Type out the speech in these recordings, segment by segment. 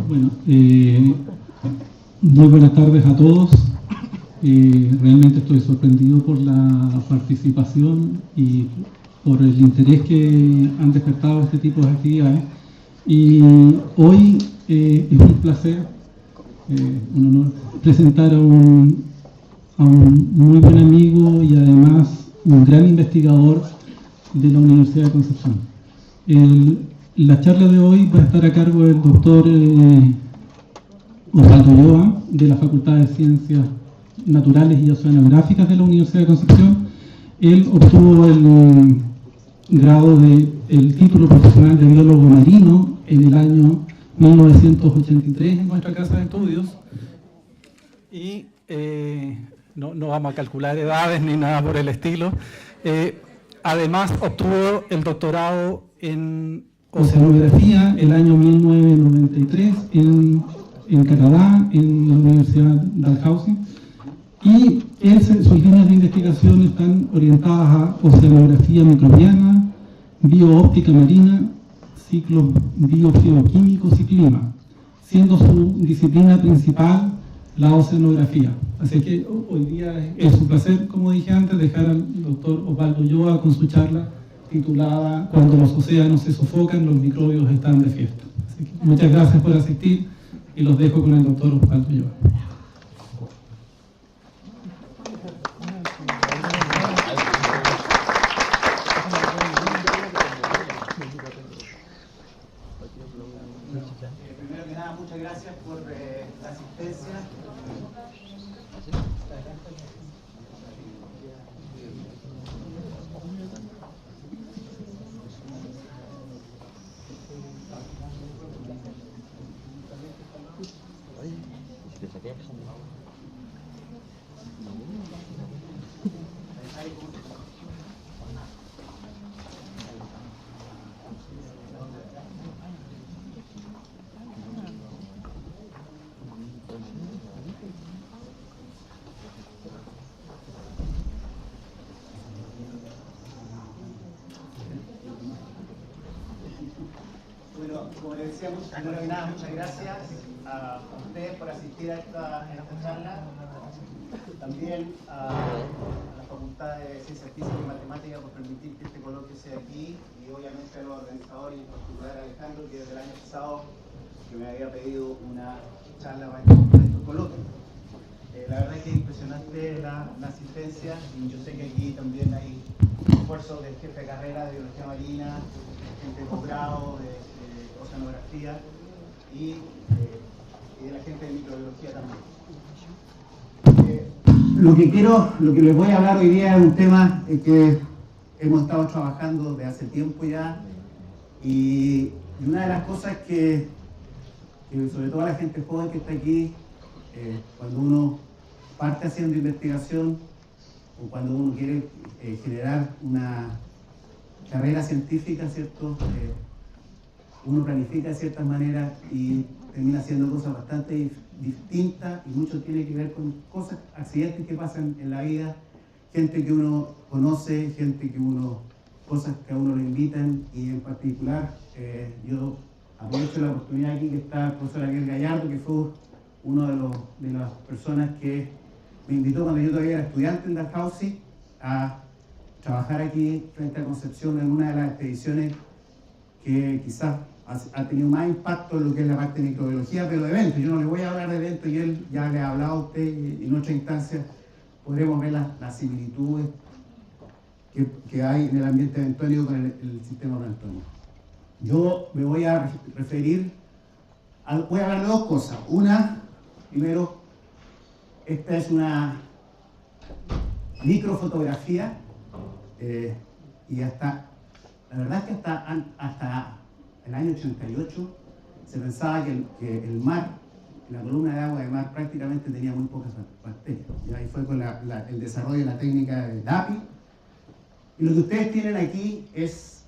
Bueno, muy buenas tardes a todos. Realmente estoy sorprendido por la participación y por el interés que han despertado este tipo de actividades. Y hoy es un placer, un honor, presentar a un muy buen amigo y además un gran investigador de la Universidad de Concepción. La charla de hoy va a estar a cargo del doctor Osvaldo Ulloa, de la Facultad de Ciencias Naturales y Oceanográficas de la Universidad de Concepción. Él obtuvo el título profesional de biólogo marino en el año 1983 en nuestra casa de estudios. Y no vamos a calcular edades ni nada por el estilo. Además, obtuvo el doctorado en Oceanografía el año 1993 en Canadá, en la Universidad Dalhousie. Y sus líneas de investigación están orientadas a oceanografía microbiana, bioóptica marina, ciclos biogeoquímicos y clima, siendo su disciplina principal la oceanografía. Así que hoy día es un placer, como dije antes, dejar al doctor Osvaldo Ulloa con su charla titulada "Cuando los océanos se sofocan, los microbios están de fiesta". Así que muchas gracias por asistir y los dejo con el doctor Osvaldo Ulloa. Primero que nada, muchas gracias por la asistencia. Bueno, como les decía, primero que nada, muchas gracias a ustedes por asistir a esta charla. También a la Facultad de Ciencias Físicas y Matemáticas por permitir que este coloquio sea aquí, y obviamente a los organizadores y en particular a Alejandro, que desde el año pasado que me había pedido una charla para estos coloquios. La verdad es que es impresionante la asistencia, y yo sé que aquí también hay esfuerzos del jefe de carrera de biología marina, gente de posgrado, de oceanografía y de la gente de microbiología también. Lo que les voy a hablar hoy día es un tema que hemos estado trabajando desde hace tiempo ya, y una de las cosas que sobre todo la gente joven que está aquí, cuando uno parte haciendo investigación o cuando uno quiere generar una carrera científica, ¿cierto? Uno planifica de ciertas maneras y termina haciendo cosas bastante distintas, y mucho tiene que ver con cosas, accidentes que pasan en la vida, gente que uno conoce, gente que uno cosas que a uno lo invitan, y en particular yo aprovecho la oportunidad aquí que está el profesor Ariel Gallardo, que fue uno de las personas que me invitó cuando yo todavía era estudiante en Dalhousie a trabajar aquí frente a Concepción en una de las expediciones que quizás ha tenido más impacto en lo que es la parte de microbiología, pero de eventos. Yo no le voy a hablar de eventos, y él ya le ha hablado a usted, y en otra instancia podremos ver las similitudes que hay en el ambiente bentónico con el sistema bentónico. Yo me voy a referir, voy a hablar de dos cosas. Una, primero, esta es una microfotografía, y la verdad es que hasta el año 88 se pensaba que el mar, la columna de agua de mar, prácticamente tenía muy pocas bacterias. Y ahí fue con el desarrollo de la técnica de DAPI. Y lo que ustedes tienen aquí es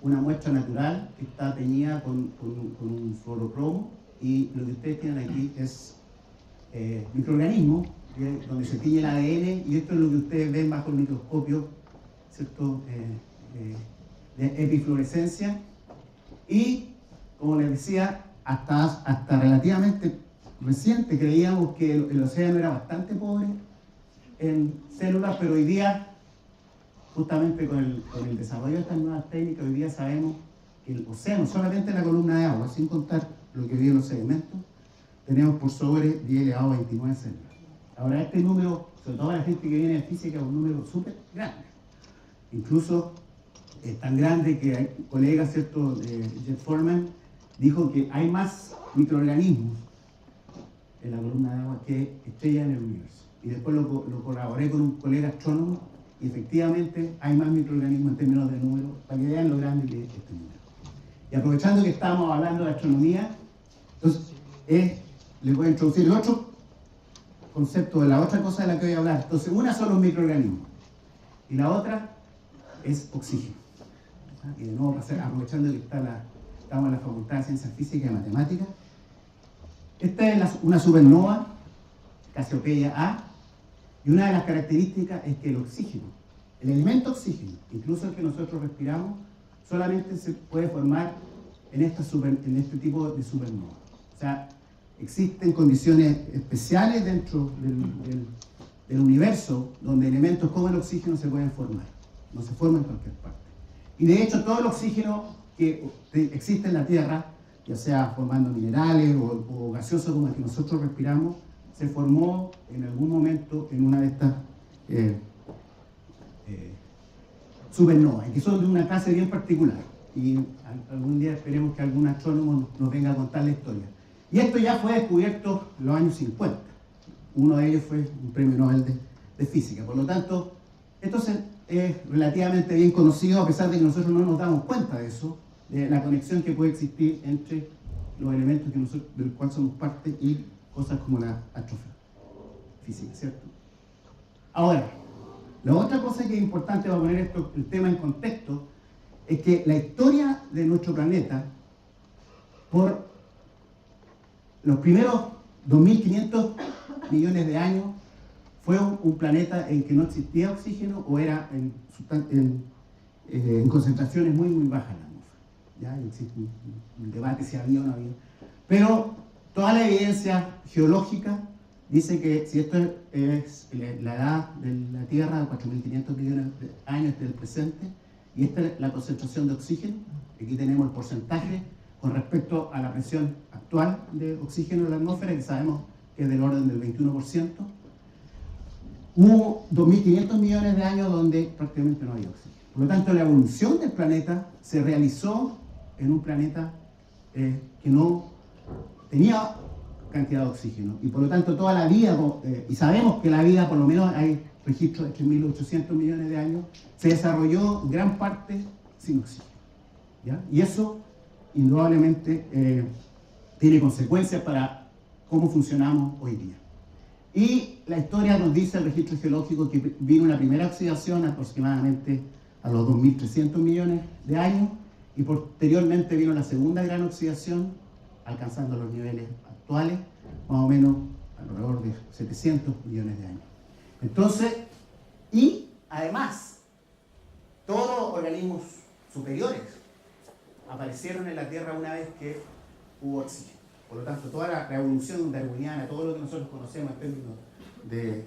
una muestra natural que está teñida con un fluorocromo, y lo que ustedes tienen aquí es microorganismos, donde se tiñe el ADN, y esto es lo que ustedes ven bajo el microscopio, ¿cierto? De epifluorescencia. Y, como les decía, hasta relativamente reciente creíamos que el océano era bastante pobre en células, pero hoy día, justamente con el desarrollo de estas nuevas técnicas, hoy día sabemos que el océano, solamente la columna de agua, sin contar lo que vive en los sedimentos, tenemos por sobre 10 elevado a 29 células. Ahora, este número, sobre todo la gente que viene de física, es un número súper grande. Incluso es tan grande que hay colegas, ¿cierto? Jeff Foreman dijo que hay más microorganismos en la columna de agua que estrellas en el universo. Y después lo colaboré con un colega astrónomo, y efectivamente hay más microorganismos en términos de número, para que vean lo grande que es este número. Y aprovechando que estamos hablando de astronomía, entonces les voy a introducir el otro concepto de la otra cosa de la que voy a hablar. Entonces, una son los microorganismos, y la otra es oxígeno. Y de nuevo, aprovechando que estamos en la Facultad de Ciencias Físicas y Matemáticas, esta es una supernova, Cassiopeia A, y una de las características es que el oxígeno, el elemento oxígeno, incluso el que nosotros respiramos, solamente se puede formar en este tipo de supernova. O sea, existen condiciones especiales dentro del universo donde elementos como el oxígeno se pueden formar. No se forman en cualquier parte. Y de hecho, todo el oxígeno que existe en la Tierra, ya sea formando minerales o gaseoso como el que nosotros respiramos, se formó en algún momento en una de estas supernovas, que son de una clase bien particular. Y algún día esperemos que algún astrónomo nos venga a contar la historia. Y esto ya fue descubierto en los años 50. Uno de ellos fue un premio Nobel de Física. Por lo tanto, esto es relativamente bien conocido, a pesar de que nosotros no nos damos cuenta de eso, de la conexión que puede existir entre los elementos del cual somos parte y cosas como la astrofísica, ¿cierto? Ahora, la otra cosa que es importante para poner el tema en contexto es que la historia de nuestro planeta, por los primeros 2.500 millones de años, fue un planeta en que no existía oxígeno, o era en concentraciones muy, muy bajas en la atmósfera. ¿Ya? Existe un debate si había o no había. Pero toda la evidencia geológica dice que si esto es la edad de la Tierra, 4.500 millones de años del presente, y esta es la concentración de oxígeno, aquí tenemos el porcentaje con respecto a la presión actual de oxígeno en la atmósfera, que sabemos que es del orden del 21%. Hubo 2.500 millones de años donde prácticamente no había oxígeno. Por lo tanto, la evolución del planeta se realizó en un planeta que no tenía cantidad de oxígeno. Y por lo tanto, toda la vida, y sabemos que la vida, por lo menos hay registros de 3.800 millones de años, se desarrolló en gran parte sin oxígeno. ¿Ya? Y eso, indudablemente, tiene consecuencias para cómo funcionamos hoy día. Y la historia nos dice, el registro geológico, que vino una primera oxidación aproximadamente a los 2.300 millones de años, y posteriormente vino la segunda gran oxidación, alcanzando los niveles actuales, más o menos alrededor de 700 millones de años. Entonces, y además, todos los organismos superiores aparecieron en la Tierra una vez que hubo oxígeno. Por lo tanto, toda la evolución darwiniana, todo lo que nosotros conocemos en términos de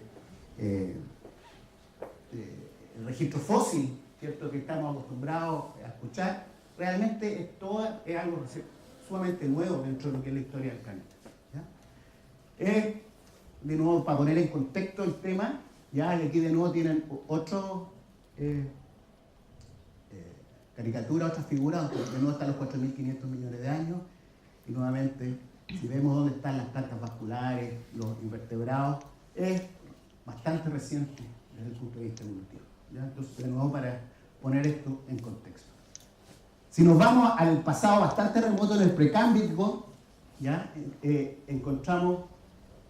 el registro fósil, ¿cierto?, que estamos acostumbrados a escuchar, realmente es algo sumamente nuevo dentro de lo que es la historia del planeta. ¿Ya? De nuevo, para poner en contexto el tema, ya, y aquí de nuevo tienen otro caricatura, otras figuras, de nuevo están los 4.500 millones de años, y nuevamente, si vemos dónde están las plantas vasculares, los invertebrados, es bastante reciente desde el punto de vista evolutivo. ¿Ya? Entonces, de nuevo, para poner esto en contexto. Si nos vamos al pasado bastante remoto, en el precámbrico, ¿ya? Encontramos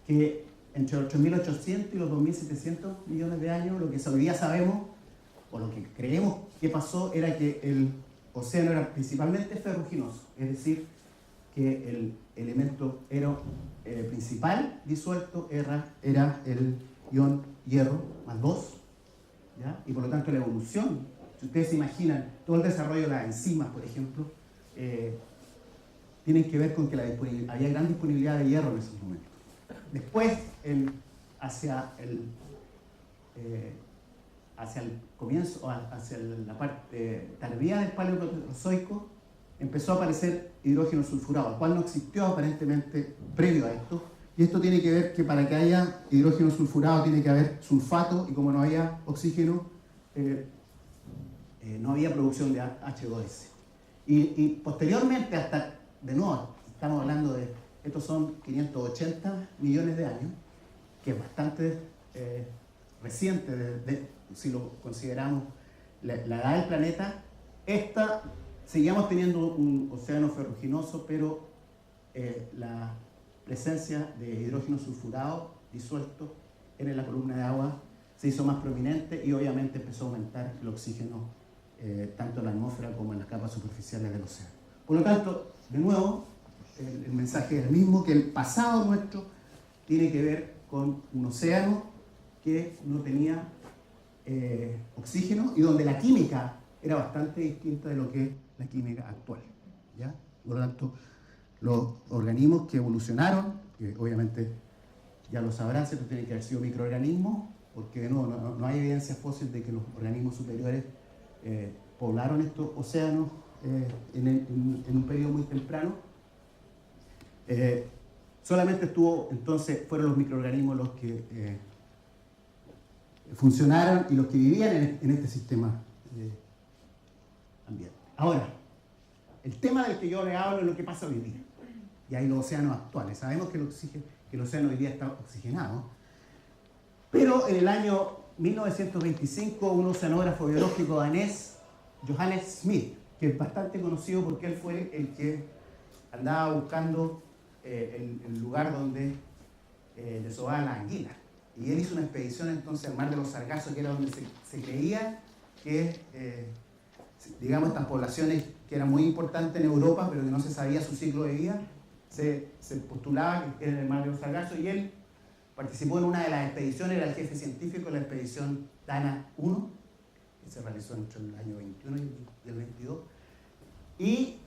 que entre los 3.800 y los 2.700 millones de años, lo que hoy día sabemos, o lo que creemos que pasó, era que el océano era principalmente ferruginoso, es decir, que el elemento principal disuelto era el ion hierro más 2, ¿ya? Y por lo tanto la evolución, si ustedes se imaginan, todo el desarrollo de las enzimas, por ejemplo, tienen que ver con que había gran disponibilidad de hierro en esos momentos. Después, hacia el comienzo, hacia la parte tardía del Paleoproterozoico, empezó a aparecer hidrógeno sulfurado, el cual no existió aparentemente previo a esto. Y esto tiene que ver que para que haya hidrógeno sulfurado tiene que haber sulfato, y como no había oxígeno, no había producción de H2S. Y posteriormente, hasta, de nuevo, estamos hablando de, estos son 580 millones de años, que es bastante reciente, si lo consideramos la edad del planeta. Seguíamos teniendo un océano ferruginoso, pero la presencia de hidrógeno sulfurado disuelto en la columna de agua se hizo más prominente y obviamente empezó a aumentar el oxígeno tanto en la atmósfera como en las capas superficiales del océano. Por lo tanto, de nuevo, el mensaje es el mismo, que el pasado nuestro tiene que ver con un océano que no tenía oxígeno y donde la química era bastante distinta de lo que es la química actual. ¿Ya? Por lo tanto, los organismos que evolucionaron, que obviamente ya lo sabrán, ¿cierto?, tienen que haber sido microorganismos, porque de nuevo no hay evidencia fósil de que los organismos superiores poblaron estos océanos en un periodo muy temprano. Solamente fueron los microorganismos los que funcionaron y los que vivían en este sistema ambiente. Ahora, el tema del que yo le hablo es lo que pasa hoy día. Y hay los océanos actuales. Sabemos que el océano hoy día está oxigenado. Pero en el año 1925, un oceanógrafo biológico danés, Johannes Smith, que es bastante conocido porque él fue el que andaba buscando el lugar donde desovaban las anguilas. Y él hizo una expedición entonces al mar de los Sargazos, que era donde se creía que, digamos, estas poblaciones que eran muy importantes en Europa, pero que no se sabía su ciclo de vida, se postulaba que era en el mar de los Sargazos, y él participó en una de las expediciones, era el jefe científico de la expedición Dana 1, que se realizó entre el año 21 y el 22, y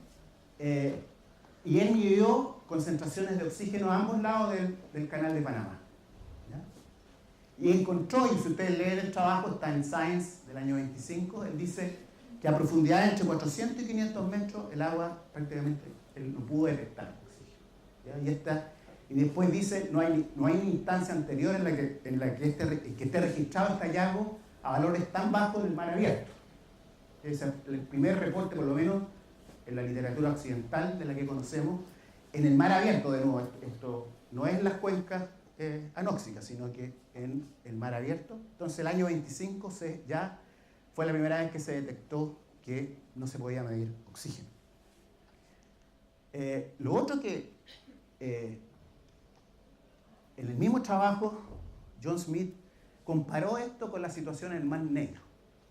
él midió concentraciones de oxígeno a ambos lados del canal de Panamá. ¿Ya? Y encontró, y si ustedes leen el trabajo, está en Science del año 25, él dice que a profundidad entre 400 y 500 metros el agua prácticamente él no pudo detectar oxígeno. ¿Ya? Y después dice, no hay una instancia anterior en la que esté registrado este hallazgo a valores tan bajos en el mar abierto. Es el primer reporte, por lo menos en la literatura occidental de la que conocemos, en el mar abierto. De nuevo, esto no es las cuencas anóxicas, sino que en el mar abierto. Entonces el año 25 ya fue la primera vez que se detectó que no se podía medir oxígeno. Lo otro que en el mismo trabajo John Smith comparó esto con la situación en el Mar Negro,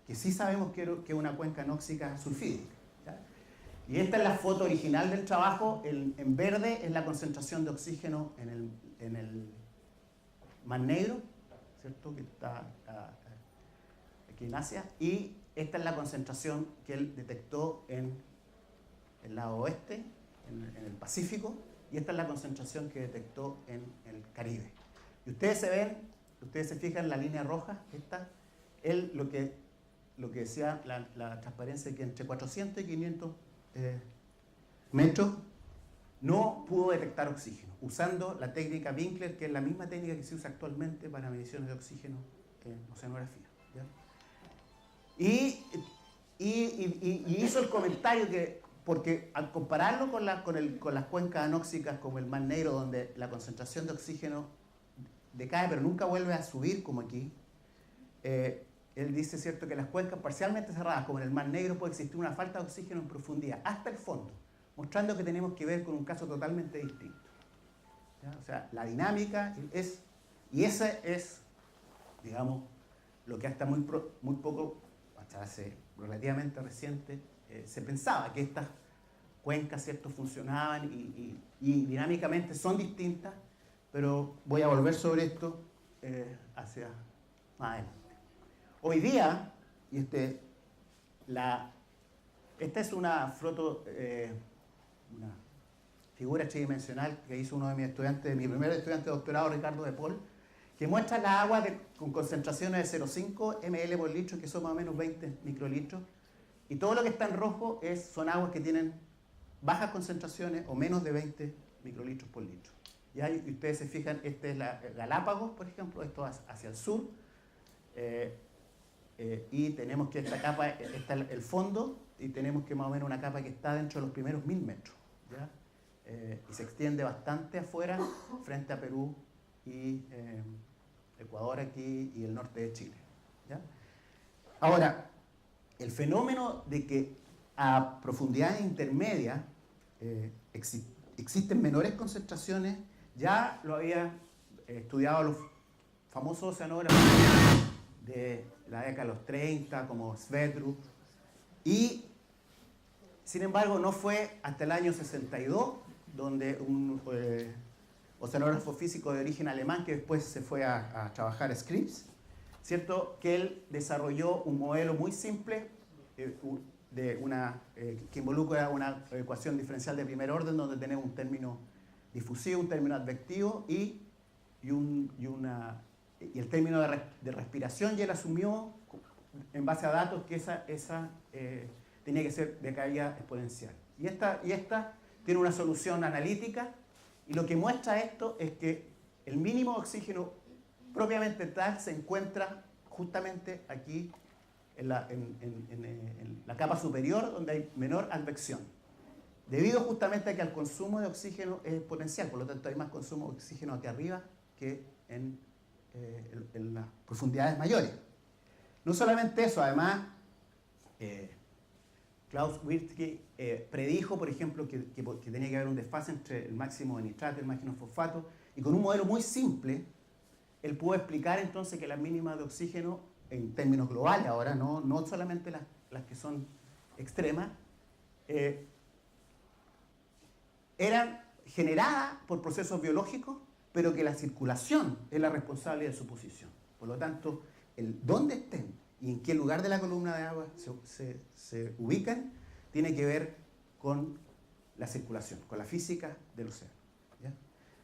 que sí sabemos que es una cuenca anóxica sulfídica. ¿Ya? Y esta es la foto original del trabajo. En verde es la concentración de oxígeno en el Mar Negro, ¿cierto?, que está aquí en Asia, y esta es la concentración que él detectó en el lado oeste, en el Pacífico, y esta es la concentración que detectó en el Caribe. Y ustedes se fijan en la línea roja, él lo que decía la transparencia, que entre 400 y 500 metros no pudo detectar oxígeno, usando la técnica Winkler, que es la misma técnica que se usa actualmente para mediciones de oxígeno en oceanografía. ¿Ya? Y hizo el comentario que, porque al compararlo con las cuencas anóxicas como el Mar Negro, donde la concentración de oxígeno decae pero nunca vuelve a subir como aquí, él dice, cierto, que en las cuencas parcialmente cerradas como en el Mar Negro puede existir una falta de oxígeno en profundidad hasta el fondo, mostrando que tenemos que ver con un caso totalmente distinto. ¿Ya? O sea, la dinámica es, y ese es, digamos, lo que hasta muy poco, hasta hace relativamente reciente, se pensaba que estas cuencas, ¿cierto?, funcionaban y dinámicamente son distintas, pero voy a volver sobre esto hacia más adelante. Hoy día, y esta es una foto, una figura tridimensional que hizo uno de mis estudiantes, mi primer estudiante de doctorado, Ricardo de Paul, que muestra la agua con concentraciones de 0,5 ml por litro, que son más o menos 20 microlitros, y todo lo que está en rojo son aguas que tienen bajas concentraciones o menos de 20 microlitros por litro. ¿Ya? Y ustedes se fijan, este es Galápagos, por ejemplo, esto hacia el sur, y tenemos que esta capa, está el fondo, y tenemos que más o menos una capa que está dentro de los primeros 1000 metros. ¿Ya? Y se extiende bastante afuera, frente a Perú y Ecuador aquí y el norte de Chile. ¿Ya? Ahora, el fenómeno de que a profundidades intermedias existen menores concentraciones, ya lo había estudiado los famosos oceanógrafos de la década de los 30, como Sverdrup, y sin embargo no fue hasta el año 62 donde un oceanógrafo físico de origen alemán, que después se fue a trabajar a Scripps, ¿cierto?, que él desarrolló un modelo muy simple que involucra una ecuación diferencial de primer orden, donde tenemos un término difusivo, un término advectivo y el término de respiración, y él asumió en base a datos que esa tenía que ser de caída exponencial. Y esta tiene una solución analítica, y lo que muestra esto es que el mínimo de oxígeno propiamente tal se encuentra justamente aquí en la capa superior, donde hay menor advección, debido justamente a que el consumo de oxígeno es exponencial, por lo tanto hay más consumo de oxígeno aquí arriba que en las profundidades mayores. No solamente eso, además Klaus Wirtke predijo, por ejemplo, que tenía que haber un desfase entre el máximo de nitrato y el máximo de fosfato, y con un modelo muy simple él pudo explicar entonces que las mínimas de oxígeno, en términos globales ahora, no solamente las que son extremas, eran generadas por procesos biológicos, pero que la circulación es la responsable de su posición. Por lo tanto, dónde estén y en qué lugar de la columna de agua se ubican, tiene que ver con la circulación, con la física del océano. ¿Ya?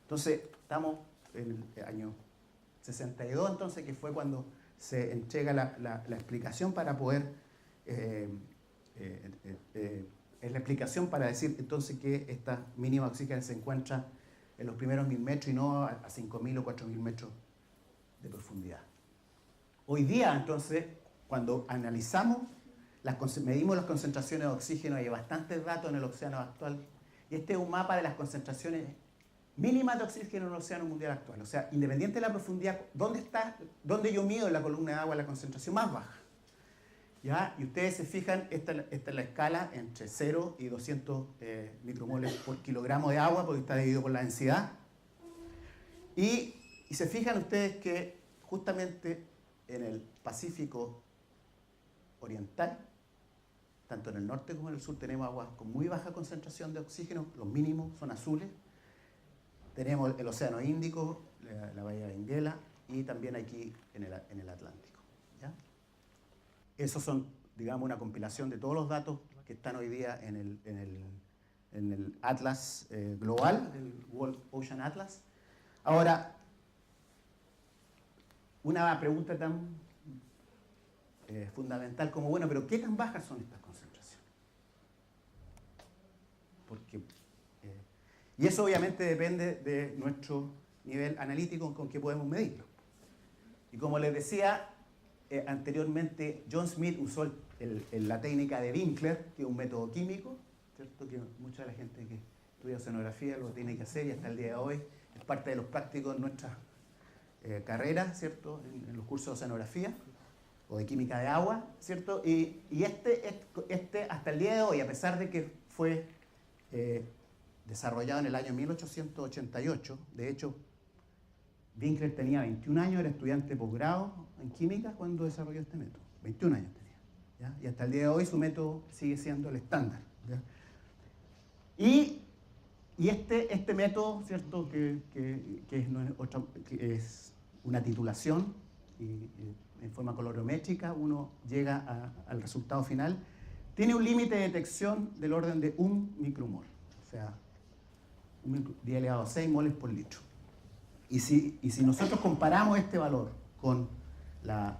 Entonces, estamos en el año 62, entonces, que fue cuando se entrega la explicación para poder, es la explicación para decir entonces que esta mínima oxígeno se encuentra en los primeros 1000 metros y no a 5000 o 4000 metros de profundidad. Hoy día, entonces, cuando analizamos, medimos las concentraciones de oxígeno, hay bastantes datos en el océano actual, y este es un mapa de las concentraciones mínimas de oxígeno en el océano mundial actual. O sea, independiente de la profundidad, ¿dónde yo mido en la columna de agua la concentración más baja? ¿Ya? Y ustedes se fijan, esta es la escala entre 0 y 200 micromoles por kilogramo de agua, porque está dividido por la densidad. Y se fijan ustedes que justamente en el Pacífico Oriental, tanto en el norte como en el sur, tenemos aguas con muy baja concentración de oxígeno, los mínimos son azules. Tenemos el Océano Índico, la bahía de Benguela, y también aquí en el Atlántico. ¿Ya? Esos son digamos, una compilación de todos los datos que están hoy día en el Atlas global, el World Ocean Atlas. Ahora, una pregunta tan fundamental como, bueno, pero ¿qué tan bajas son estas concentraciones? Porque, y eso obviamente depende de nuestro nivel analítico con que podemos medirlo. Y como les decía anteriormente, John Smith usó la técnica de Winkler, que es un método químico, ¿cierto? Que mucha de la gente que estudia oceanografía lo tiene que hacer y hasta el día de hoy es parte de los prácticos en nuestras carreras, ¿cierto? En los cursos de oceanografía o de química de agua, ¿cierto? Y este hasta el día de hoy, a pesar de que fue desarrollado en el año 1888, de hecho, Winkler tenía 21 años, era estudiante de posgrado en química cuando desarrolló este método. 21 años tenía, ¿ya? Y hasta el día de hoy su método sigue siendo el estándar, ¿ya? Y este método, ¿cierto? Que es una titulación y en forma colorimétrica uno llega al resultado final, tiene un límite de detección del orden de 1 micromol, o sea, 10 elevado a 6 moles por litro. Y si nosotros comparamos este valor con la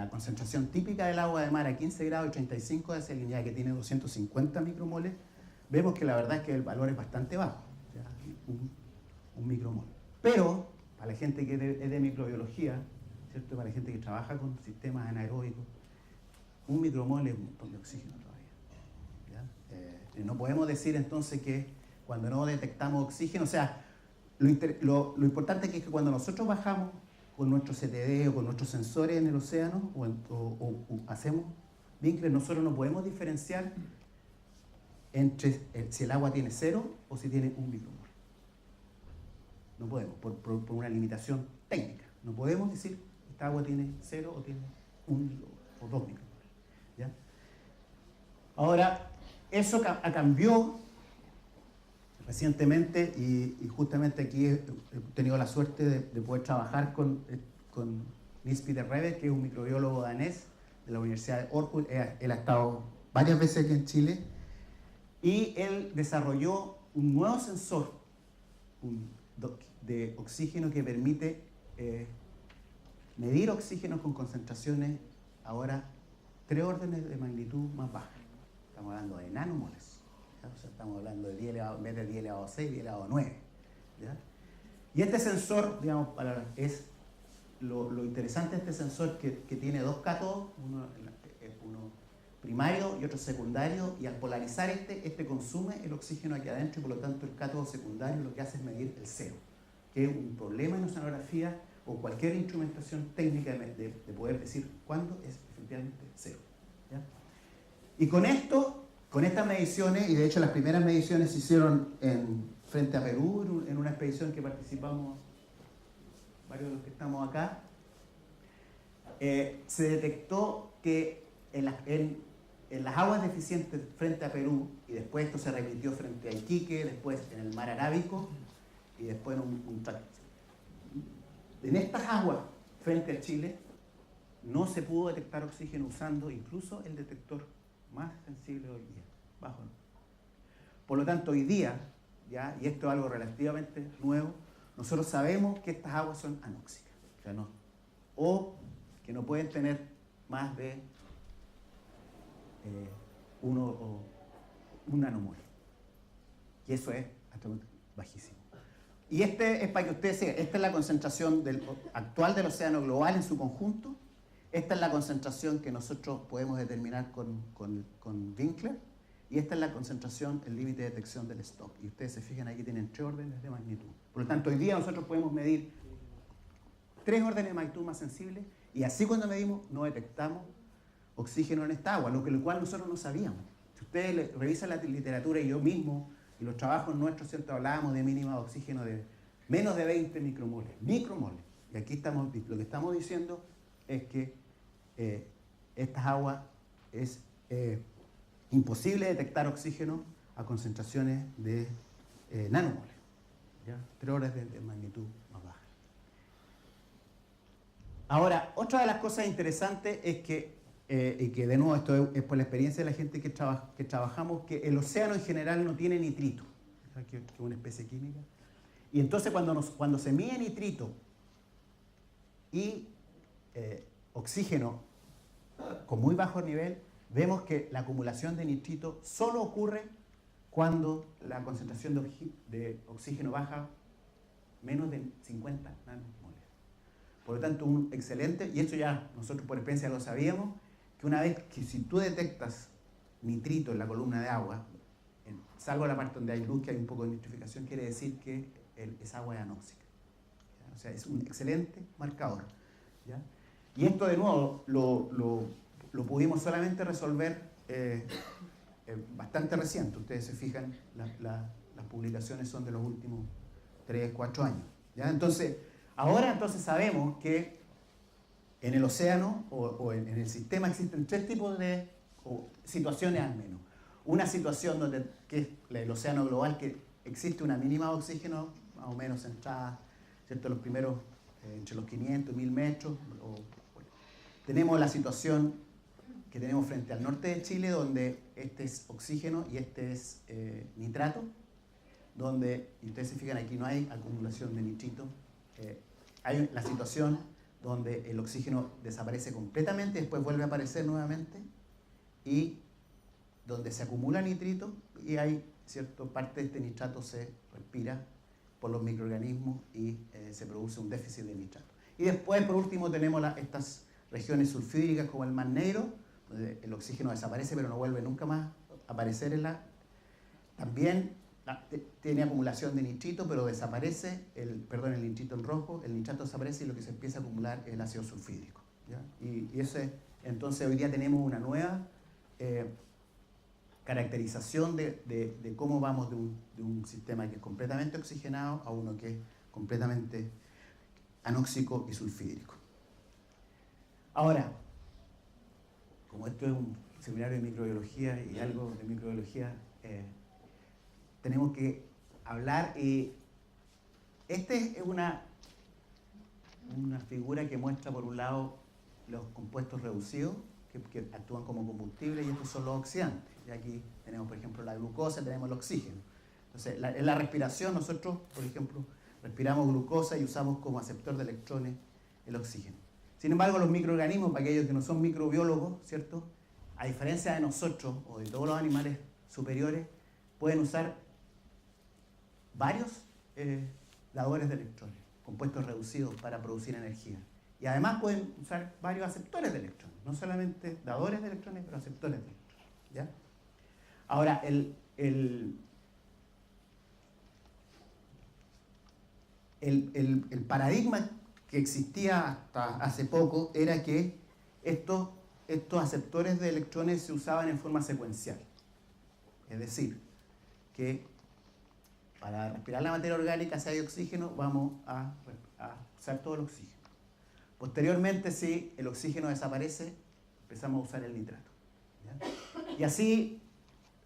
concentración típica del agua de mar a 15 grados y 35 de salinidad, que tiene 250 micromoles, vemos que la verdad es que el valor es bastante bajo, o sea, un micromol. Pero, para la gente que es de microbiología, ¿cierto? Para la gente que trabaja con sistemas anaeróbicos, 1 micromol es un montón de oxígeno todavía, ¿ya? No podemos decir entonces que cuando no detectamos oxígeno, o sea, lo importante es que cuando nosotros bajamos con nuestro CTD o con nuestros sensores en el océano o hacemos Winkler, nosotros no podemos diferenciar entre si el agua tiene 0 o si tiene 1 micromol. No podemos, por una limitación técnica. No podemos decir esta agua tiene 0 o tiene 1 o 2 micromoles, ¿ya? Ahora, eso cambió recientemente y justamente aquí he tenido la suerte de poder trabajar con Nils Peter Reve, que es un microbiólogo danés de la Universidad de Aarhus. Él ha estado varias veces aquí en Chile y él desarrolló un nuevo sensor de oxígeno que permite medir oxígeno con concentraciones ahora 3 órdenes de magnitud más bajas. Estamos hablando de nanomoles. O sea, estamos hablando de 10 elevado, en vez de 10 elevado a 6, 10 elevado a 9. ¿Ya? Y este sensor, digamos, es lo interesante de este sensor que tiene 2 cátodos, uno primario y otro secundario, y al polarizar este consume el oxígeno aquí adentro y por lo tanto el cátodo secundario lo que hace es medir el 0, que es un problema en oceanografía o cualquier instrumentación técnica de poder decir cuándo es efectivamente 0. ¿Ya? Y con estas mediciones, y de hecho las primeras mediciones se hicieron frente a Perú, en una expedición que participamos varios de los que estamos acá, se detectó que en las aguas deficientes frente a Perú, y después esto se repitió frente a Iquique, después en el mar Arábico, y después en estas aguas frente a Chile, no se pudo detectar oxígeno usando incluso el detector más sensible hoy día, bajo. Por lo tanto, hoy día, ¿ya? Y esto es algo relativamente nuevo, nosotros sabemos que estas aguas son anóxicas, o que no pueden tener más de un nanomol. Y eso es absolutamente bajísimo. Y este es para que ustedes sepan, esta es la concentración actual del océano global en su conjunto. Esta es la concentración que nosotros podemos determinar con Winkler. Y esta es la concentración, el límite de detección del stock. Y ustedes se fijan, aquí tienen 3 órdenes de magnitud. Por lo tanto, hoy día nosotros podemos medir 3 órdenes de magnitud más sensibles. Y así cuando medimos, no detectamos oxígeno en esta agua, lo cual nosotros no sabíamos. Si ustedes revisan la literatura y yo mismo, y los trabajos nuestros, siempre hablábamos de mínima de oxígeno de menos de 20 micromoles. Y aquí lo que estamos diciendo es que estas aguas es imposible detectar oxígeno a concentraciones de nanomoles, ¿ya? 3 órdenes de magnitud más baja. Ahora, otra de las cosas interesantes es que y que de nuevo esto es por la experiencia de la gente que trabajamos, que el océano en general no tiene nitrito, que es una especie química. Y entonces cuando se mide nitrito y oxígeno con muy bajo nivel, vemos que la acumulación de nitrito solo ocurre cuando la concentración de oxígeno baja menos de 50 nanomoles. Por lo tanto, un excelente, y esto ya nosotros por experiencia lo sabíamos, que una vez que si tú detectas nitrito en la columna de agua, salvo la parte donde hay luz, que hay un poco de nitrificación, quiere decir que esa agua es anóxica. ¿Ya? O sea, es un excelente marcador. ¿Ya? Y esto de nuevo lo pudimos solamente resolver bastante reciente. Ustedes se fijan, las publicaciones son de los últimos 3, 4 años. ¿Ya? Entonces, ahora sabemos que en el océano o en el sistema existen 3 tipos de situaciones al menos. Una situación que es el océano global, que existe una mínima de oxígeno, más o menos centrada, ¿cierto?, los primeros entre los 500 y 1000 metros. Tenemos la situación que tenemos frente al norte de Chile, donde este es oxígeno y este es nitrato, donde, y ustedes se fijan, aquí no hay acumulación de nitrito. Hay la situación donde el oxígeno desaparece completamente, después vuelve a aparecer nuevamente, y donde se acumula nitrito y hay cierta parte de este nitrato se respira por los microorganismos y se produce un déficit de nitrato. Y después, por último, tenemos estas regiones sulfídricas como el Mar Negro, donde el oxígeno desaparece pero no vuelve nunca más a aparecer también tiene acumulación de nitrito, pero desaparece el nitrito en rojo, el nitrato desaparece y lo que se empieza a acumular es el ácido sulfídrico. ¿Ya? Y entonces hoy día tenemos una nueva caracterización de cómo vamos de un sistema que es completamente oxigenado a uno que es completamente anóxico y sulfídrico. Ahora, como esto es un seminario de microbiología y algo de microbiología, tenemos que hablar, y este es una figura que muestra por un lado los compuestos reducidos que actúan como combustible, y estos son los oxidantes. Y aquí tenemos, por ejemplo, la glucosa, tenemos el oxígeno. Entonces, en la respiración nosotros, por ejemplo, respiramos glucosa y usamos como aceptor de electrones el oxígeno. Sin embargo, los microorganismos, para aquellos que no son microbiólogos, ¿cierto?, a diferencia de nosotros o de todos los animales superiores, pueden usar varios dadores de electrones, compuestos reducidos, para producir energía. Y además pueden usar varios aceptores de electrones, no solamente dadores de electrones, pero aceptores de electrones. ¿Ya? Ahora, el paradigma que existía hasta hace poco era que estos aceptores de electrones se usaban en forma secuencial. Es decir, que para respirar la materia orgánica, si hay oxígeno, vamos a usar todo el oxígeno. Posteriormente, si el oxígeno desaparece, empezamos a usar el nitrato. ¿Ya? Y así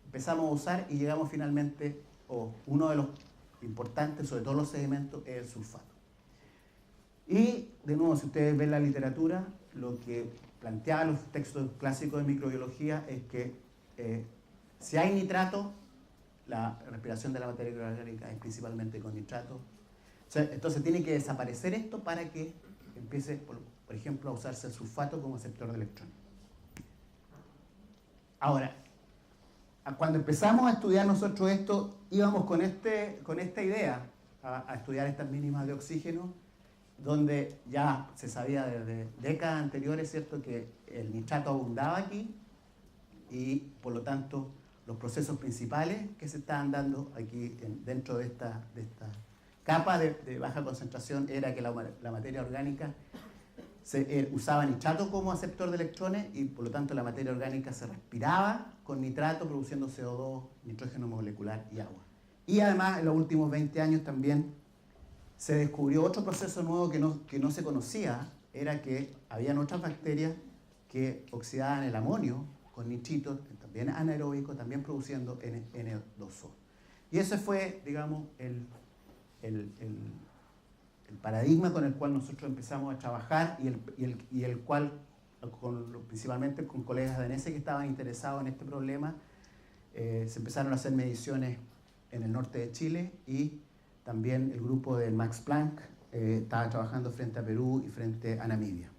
empezamos a usar y llegamos finalmente, uno de los importantes, sobre todo los sedimentos, es el sulfato. Y, de nuevo, si ustedes ven la literatura, lo que planteaban los textos clásicos de microbiología es que si hay nitrato, la respiración de la materia orgánica es principalmente con nitrato. O sea, entonces tiene que desaparecer esto para que empiece, por ejemplo, a usarse el sulfato como aceptor de electrones. Ahora, cuando empezamos a estudiar nosotros esto, íbamos con esta idea a estudiar estas mínimas de oxígeno, donde ya se sabía desde décadas anteriores, ¿cierto?, que el nitrato abundaba aquí y, por lo tanto, los procesos principales que se estaban dando aquí dentro de esta capa de baja concentración era que la materia orgánica usaba nitrato como aceptor de electrones y, por lo tanto, la materia orgánica se respiraba con nitrato produciendo CO2, nitrógeno molecular y agua. Y además, en los últimos 20 años también se descubrió otro proceso nuevo que no se conocía, era que habían otras bacterias que oxidaban el amonio con nitrito, también anaeróbico, también produciendo N2O. Y ese fue, digamos, el paradigma con el cual nosotros empezamos a trabajar y el cual principalmente con colegas daneses que estaban interesados en este problema. Se empezaron a hacer mediciones en el norte de Chile y también el grupo del Max Planck estaba trabajando frente a Perú y frente a Namibia.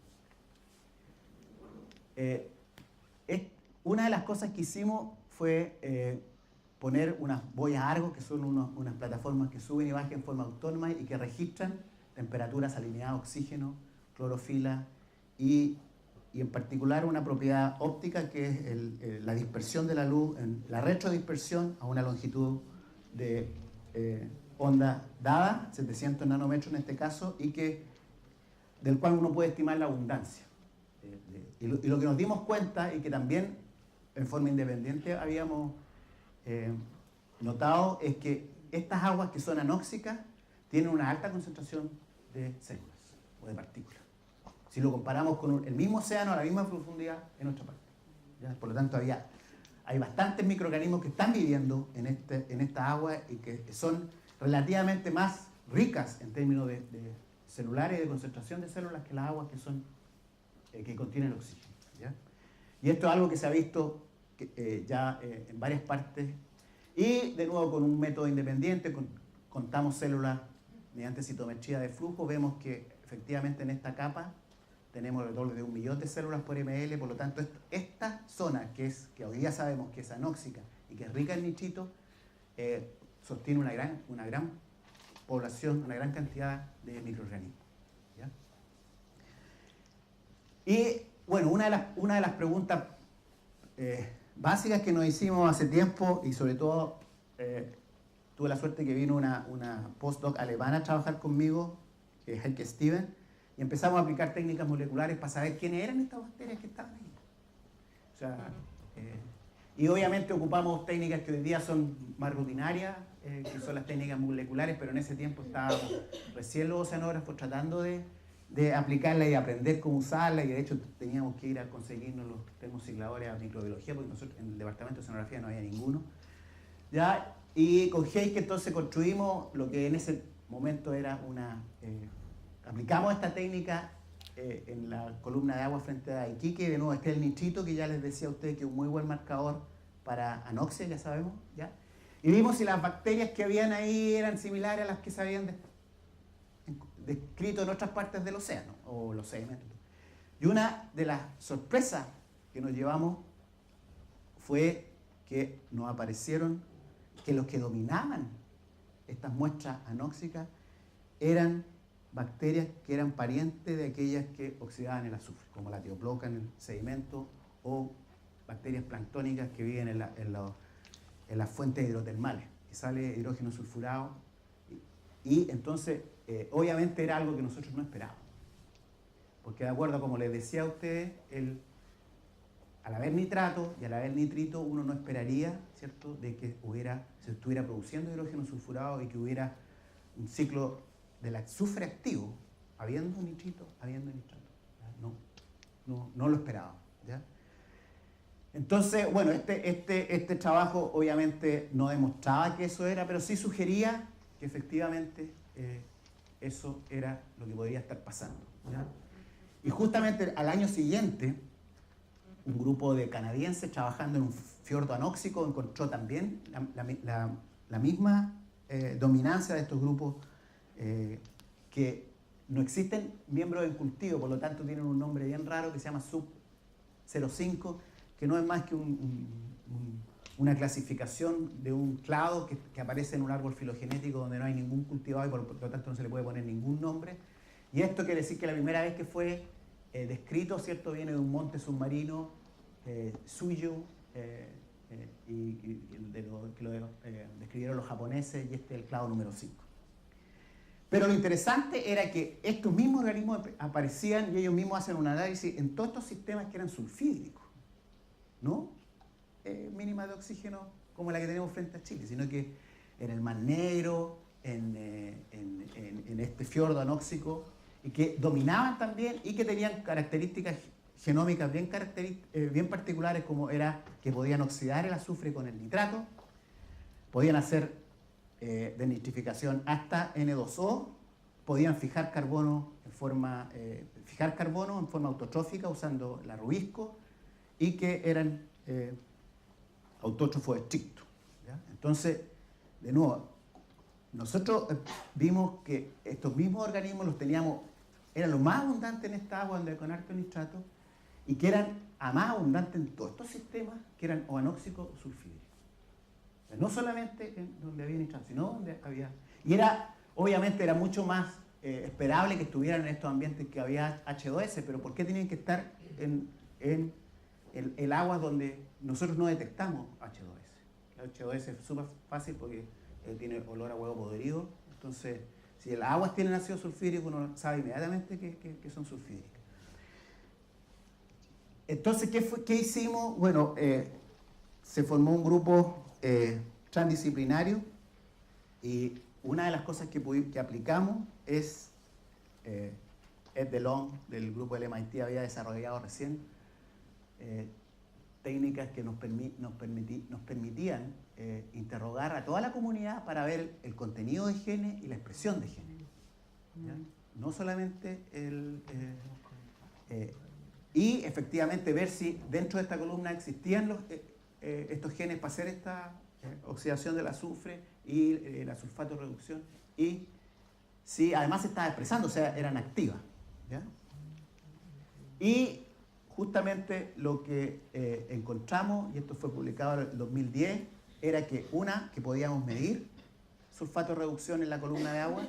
Una de las cosas que hicimos fue poner unas boyas Argo, que son unas plataformas que suben y bajan en forma autónoma y que registran temperaturas, salinidad, oxígeno, clorofila y en particular una propiedad óptica que es la dispersión de la luz, la retrodispersión a una longitud de onda dada, 700 nanómetros en este caso, y del cual uno puede estimar la abundancia. Y lo que nos dimos cuenta, y que también en forma independiente habíamos notado, es que estas aguas que son anóxicas tienen una alta concentración de células o de partículas. Si lo comparamos con el mismo océano a la misma profundidad en otra parte. ¿Ya? Por lo tanto, hay bastantes microorganismos que están viviendo en esta agua y que son relativamente más ricas en términos de celulares y de concentración de células que las aguas que contienen oxígeno. ¿Ya? Y esto es algo que se ha visto ya en varias partes. Y de nuevo con un método independiente, contamos células mediante citometría de flujo, vemos que efectivamente en esta capa tenemos alrededor de 1 millón de células por ml, por lo tanto esta zona que hoy día sabemos que es anóxica y que es rica en nitrito, sostiene una gran población, una gran cantidad de microorganismos. ¿Ya? Y bueno, una de las preguntas básicas que nos hicimos hace tiempo, y sobre todo tuve la suerte que vino una postdoc alemana a trabajar conmigo, que es Heike Steven, y empezamos a aplicar técnicas moleculares para saber quiénes eran estas bacterias que estaban ahí. O sea, y obviamente ocupamos técnicas que hoy día son más rutinarias, que son las técnicas moleculares, pero en ese tiempo estábamos recién los oceanógrafos tratando de aplicarla y aprender cómo usarla, y de hecho teníamos que ir a conseguirnos los termocicladores a microbiología, porque nosotros en el departamento de oceanografía no había ninguno. ¿Ya? Y con Heike entonces construimos lo que en ese momento era aplicamos esta técnica en la columna de agua frente a Iquique. De nuevo está el nitrito, que ya les decía a ustedes que es un muy buen marcador para anoxia, ya sabemos, ¿ya? Y vimos si las bacterias que habían ahí eran similares a las que se habían descrito en otras partes del océano, o los sedimentos. Y una de las sorpresas que nos llevamos fue que nos aparecieron que los que dominaban estas muestras anóxicas eran bacterias que eran parientes de aquellas que oxidaban el azufre, como la tioploca en el sedimento, o bacterias planctónicas que viven en las fuentes hidrotermales, que sale hidrógeno sulfurado. Y entonces, obviamente era algo que nosotros no esperábamos. Porque de acuerdo a como les decía a ustedes, al haber nitrato y al haber nitrito, uno no esperaría, ¿cierto?, de que se estuviera produciendo hidrógeno sulfurado y que hubiera un ciclo del azufre activo, habiendo nitrito, habiendo nitrato. No lo esperábamos. ¿Ya? Entonces, bueno, este trabajo obviamente no demostraba que eso era, pero sí sugería que efectivamente eso era lo que podría estar pasando. ¿Ya? Y justamente al año siguiente, un grupo de canadienses trabajando en un fiordo anóxico encontró también la misma dominancia de estos grupos que no existen miembros en cultivo, por lo tanto tienen un nombre bien raro que se llama Sub-05, que no es más que una clasificación de un clado que aparece en un árbol filogenético donde no hay ningún cultivado y por lo tanto no se le puede poner ningún nombre. Y esto quiere decir que la primera vez que fue descrito, ¿cierto?, viene de un monte submarino, Suyu, que lo describieron los japoneses, y este es el clado número 5. Pero lo interesante era que estos mismos organismos aparecían y ellos mismos hacen un análisis en todos estos sistemas que eran sulfídricos, no mínima de oxígeno como la que tenemos frente a Chile, sino que en el Mar Negro, en este fiordo anóxico, y que dominaban también y que tenían características genómicas bien particulares, como era que podían oxidar el azufre con el nitrato, podían hacer desnitrificación hasta N2O, podían fijar carbono en forma autotrófica usando la rubisco y que eran autótrofos estrictos. ¿Ya? Entonces, de nuevo, nosotros vimos que estos mismos organismos eran los más abundantes en esta agua donde con alto nitrato y que eran más abundantes en todos estos sistemas que eran o anóxicos o sulfídricos. No solamente en donde había nitrato, sino donde había... Y obviamente era mucho más esperable que estuvieran en estos ambientes que había H2S, pero ¿por qué tenían que estar en el agua donde nosotros no detectamos H2S? La H2S es súper fácil porque tiene olor a huevo podrido, entonces si las aguas tienen ácido sulfúrico uno sabe inmediatamente que son sulfídricas. Entonces, ¿qué hicimos? Bueno, se formó un grupo transdisciplinario y una de las cosas que aplicamos es Ed DeLong del grupo del MIT había desarrollado recién técnicas que nos permitían interrogar a toda la comunidad para ver el contenido de genes y la expresión de genes. ¿Ya? No solamente y efectivamente ver si dentro de esta columna existían estos genes para hacer esta oxidación del azufre y la sulfato reducción y si además se estaba expresando, o sea, eran activas. ¿Ya? Y justamente lo que encontramos, y esto fue publicado en el 2010, era que podíamos medir sulfato reducción en la columna de agua,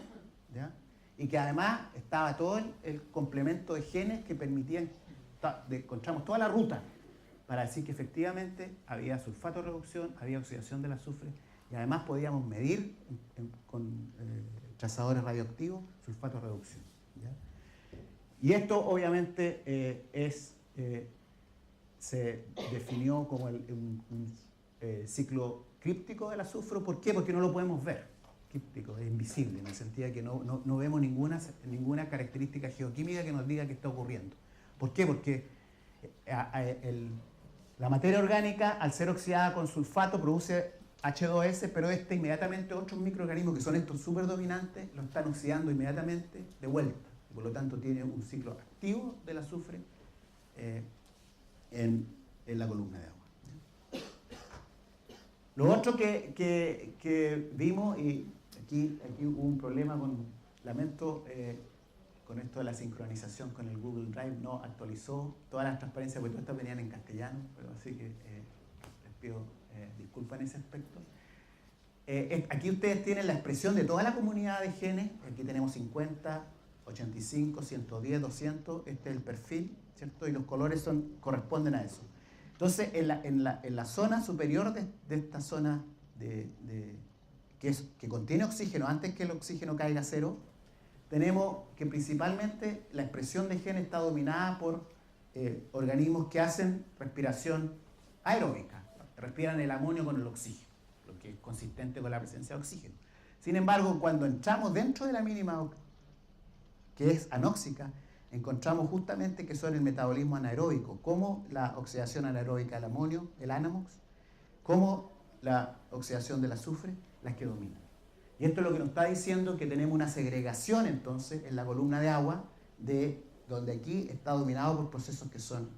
¿ya? Y que además estaba todo el complemento de genes que permitían, encontramos toda la ruta para decir que efectivamente había sulfato reducción, había oxidación del azufre, y además podíamos medir con trazadores radioactivos sulfato reducción. ¿Ya? Y esto obviamente se definió como un ciclo críptico del azufre. ¿Por qué? Porque no lo podemos ver. Críptico, es invisible, en el sentido de que no vemos ninguna característica geoquímica que nos diga que está ocurriendo. ¿Por qué? Porque la materia orgánica, al ser oxidada con sulfato, produce H2S, pero inmediatamente otros microorganismos que son estos superdominantes lo están oxidando inmediatamente de vuelta. Por lo tanto, tiene un ciclo activo del azufre en la columna de agua. Lo otro que vimos, y aquí hubo un problema lamento, con esto de la sincronización con el Google Drive, no actualizó todas las transparencias, porque todas estas venían en castellano, pero así que les pido disculpas en ese aspecto. Aquí ustedes tienen la expresión de toda la comunidad de genes, aquí tenemos 50, 85, 110, 200, este es el perfil, ¿cierto? Y los colores corresponden a eso. Entonces, en la zona superior de esta zona que contiene oxígeno, antes que el oxígeno caiga a cero, tenemos que principalmente la expresión de genes está dominada por organismos que hacen respiración aeróbica, respiran el amonio con el oxígeno, lo que es consistente con la presencia de oxígeno. Sin embargo, cuando entramos dentro de la mínima, que es anóxica, encontramos justamente que son el metabolismo anaeróbico, como la oxidación anaeróbica del amonio, el Anamox, como la oxidación del azufre, las que dominan. Y esto es lo que nos está diciendo que tenemos una segregación entonces en la columna de agua, donde aquí está dominado por procesos que son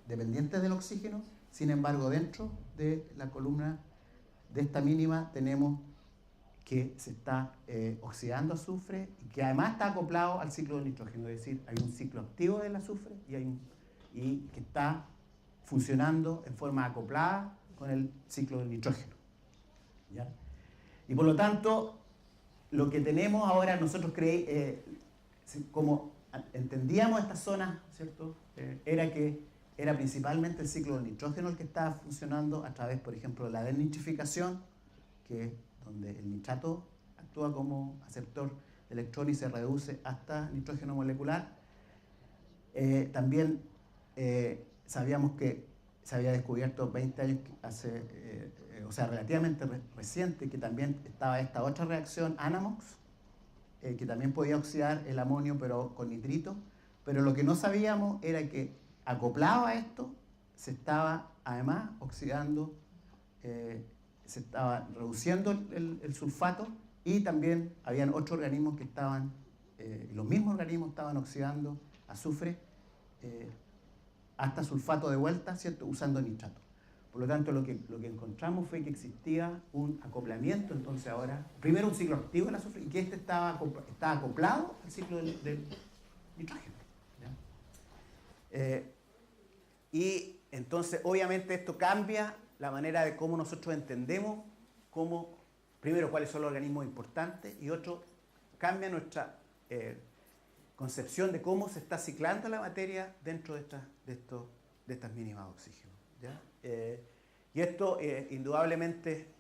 dependientes del oxígeno, sin embargo dentro de la columna de esta mínima tenemos que se está oxidando azufre y que además está acoplado al ciclo del nitrógeno, es decir, hay un ciclo activo del azufre y que está funcionando en forma acoplada con el ciclo del nitrógeno. ¿Ya? Y por lo tanto, lo que tenemos ahora, nosotros como entendíamos esta zona, ¿cierto? Era que era principalmente el ciclo del nitrógeno el que estaba funcionando a través, por ejemplo, de la desnitrificación, que es donde el nitrato actúa como aceptor de electrones y se reduce hasta nitrógeno molecular. También sabíamos que se había descubierto 20 años, o sea, relativamente reciente, que también estaba esta otra reacción, Anamox, que también podía oxidar el amonio, pero con nitrito. Pero lo que no sabíamos era que, acoplado a esto, se estaba además oxidando, se estaba reduciendo el sulfato y también habían otros organismos que estaban los mismos organismos estaban oxidando azufre hasta sulfato de vuelta, ¿cierto?, usando nitrato. Por lo tanto, lo que encontramos fue que existía un acoplamiento, entonces ahora, primero un ciclo activo del azufre, y que este estaba acoplado al ciclo del nitrógeno. Y entonces, obviamente, esto cambia la manera de cómo nosotros entendemos primero, cuáles son los organismos importantes, y otro, cambia nuestra concepción de cómo se está ciclando la materia dentro de estas mínimas de oxígeno. ¿Ya? Y esto indudablemente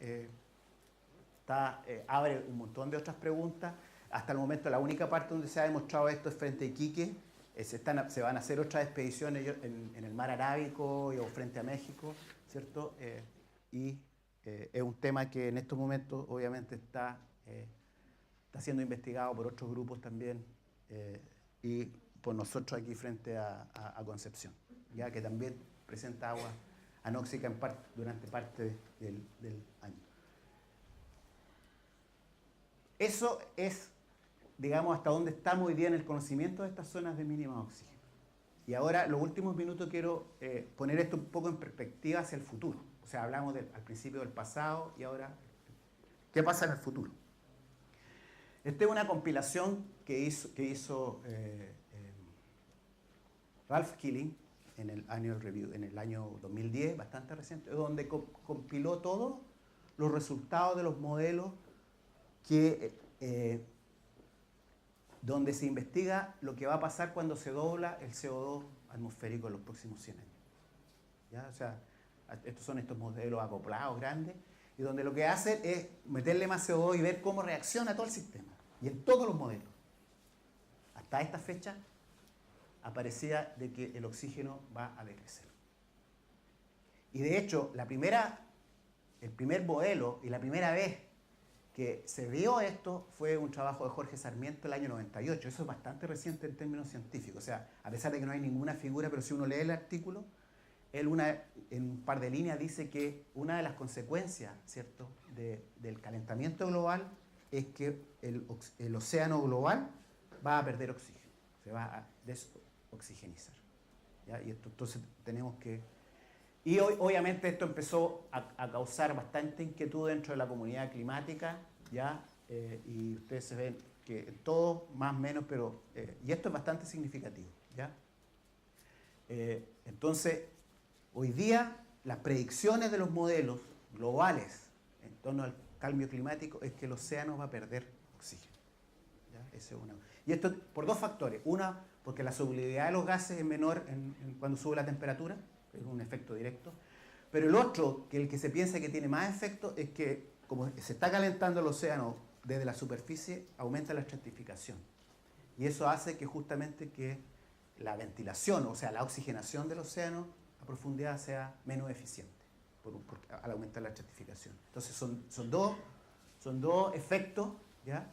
abre un montón de otras preguntas. Hasta el momento la única parte donde se ha demostrado esto es frente a Iquique. Se van a hacer otras expediciones en el mar Arábico o frente a México, ¿cierto? Y es un tema que en estos momentos obviamente está siendo investigado por otros grupos también y por nosotros aquí frente a Concepción, ya que también presenta agua anóxica durante parte del año. Eso es, digamos, hasta dónde estamos hoy día en el conocimiento de estas zonas de mínima oxígeno. Y ahora, los últimos minutos, quiero poner esto un poco en perspectiva hacia el futuro. O sea, hablamos al principio del pasado y ahora, ¿qué pasa en el futuro? Esta es una compilación que hizo Ralph Keeling en el Annual Review, en el año 2010, bastante reciente, donde compiló todos los resultados de los modelos donde se investiga lo que va a pasar cuando se dobla el CO2 atmosférico en los próximos 100 años. ¿Ya? O sea, estos son estos modelos acoplados grandes, y donde lo que hacen es meterle más CO2 y ver cómo reacciona todo el sistema. Y en todos los modelos, hasta esta fecha, aparecía de que el oxígeno va a decrecer. Y de hecho, el primer modelo y la primera vez que se vio esto fue un trabajo de Jorge Sarmiento el año 98. Eso es bastante reciente en términos científicos. O sea, a pesar de que no hay ninguna figura, pero si uno lee el artículo, él en un par de líneas dice que una de las consecuencias, ¿cierto?, del calentamiento global es que el océano global va a perder oxígeno, se va a desoxigenizar. ¿Ya? Y esto, entonces tenemos que... Y obviamente esto empezó a causar bastante inquietud dentro de la comunidad climática, ¿ya? Y ustedes se ven que todo más o menos, pero... y esto es bastante significativo, ¿ya? Entonces, hoy día las predicciones de los modelos globales en torno al cambio climático es que el océano va a perder oxígeno. ¿Ya? Ese es una. Y esto por dos factores. Una, porque la solubilidad de los gases es menor cuando sube la temperatura, es un efecto directo. Pero el otro, que el que se piensa que tiene más efecto, es que como se está calentando el océano desde la superficie, aumenta la estratificación. Y eso hace que justamente que la ventilación, o sea, la oxigenación del océano a profundidad sea menos eficiente al aumentar la estratificación. Entonces son dos efectos, ¿ya?,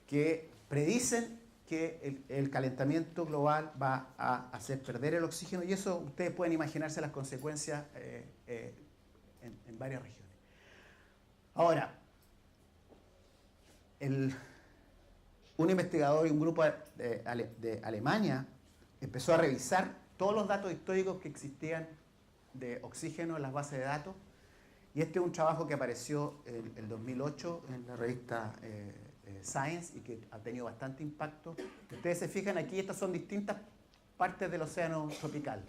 que predicen que el calentamiento global va a hacer perder el oxígeno, y eso ustedes pueden imaginarse las consecuencias en varias regiones. Ahora, un investigador y un grupo de Alemania empezó a revisar todos los datos históricos que existían de oxígeno en las bases de datos, y este es un trabajo que apareció en el 2008 en la revista Science y que ha tenido bastante impacto. Ustedes se fijan aquí, estas son distintas partes del océano tropical.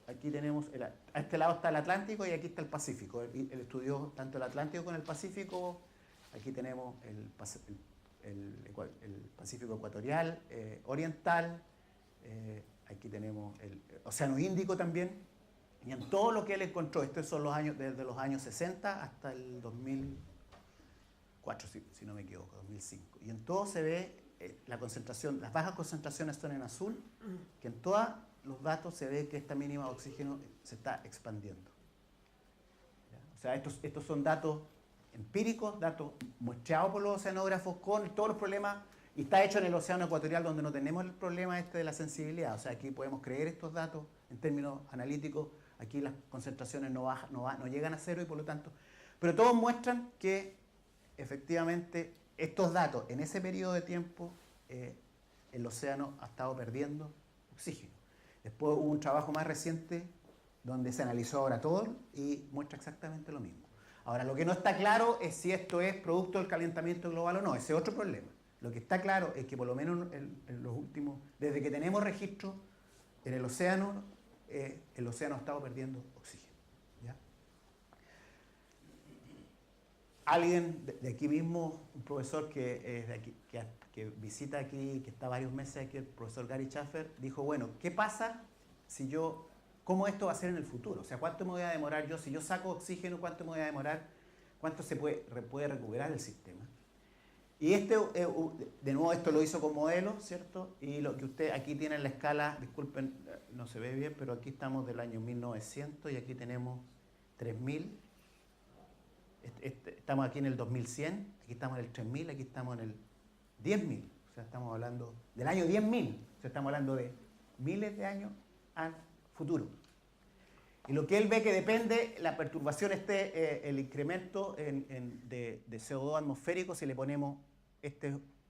Aquí tenemos, a este lado está el Atlántico y aquí está el Pacífico. Él estudió tanto el Atlántico como el Pacífico. Aquí tenemos el Pacífico ecuatorial, oriental. Aquí tenemos el Océano Índico también. Y en todo lo que él encontró, estos son los años, desde los años 60 hasta el 2004, si no me equivoco, 2005. Y en todo se ve la concentración, las bajas concentraciones son en azul, que en todos los datos se ve que esta mínima de oxígeno se está expandiendo. ¿Ya? O sea, estos son datos empíricos, datos muestreados por los oceanógrafos con todos los problemas, y está hecho en el océano ecuatorial donde no tenemos el problema de la sensibilidad. O sea, aquí podemos creer estos datos en términos analíticos. Aquí las concentraciones no llegan a cero y por lo tanto... Pero todos muestran que efectivamente estos datos, en ese periodo de tiempo, el océano ha estado perdiendo oxígeno. Después hubo un trabajo más reciente donde se analizó ahora todo y muestra exactamente lo mismo. Ahora, lo que no está claro es si esto es producto del calentamiento global o no. Ese es otro problema. Lo que está claro es que por lo menos en los últimos, desde que tenemos registro en el océano ha estado perdiendo oxígeno. ¿Ya? Alguien de aquí mismo, un profesor que es de aquí, que visita aquí, que está varios meses aquí, el profesor Gary Schaffer, dijo, bueno, ¿qué pasa si cómo esto va a ser en el futuro? O sea, ¿cuánto me voy a demorar yo? Si yo saco oxígeno, ¿cuánto me voy a demorar? ¿Cuánto se puede recuperar el sistema? Y de nuevo, esto lo hizo con modelo, ¿cierto? Y lo que usted aquí tiene en la escala, disculpen, no se ve bien, pero aquí estamos del año 1900 y aquí tenemos 3000. Estamos aquí en el 2100, aquí estamos en el 3000, aquí estamos en el 10.000. O sea, estamos hablando del año 10.000. O sea, estamos hablando de miles de años al futuro. Y lo que él ve que depende, la perturbación el incremento de CO2 atmosférico, si le ponemos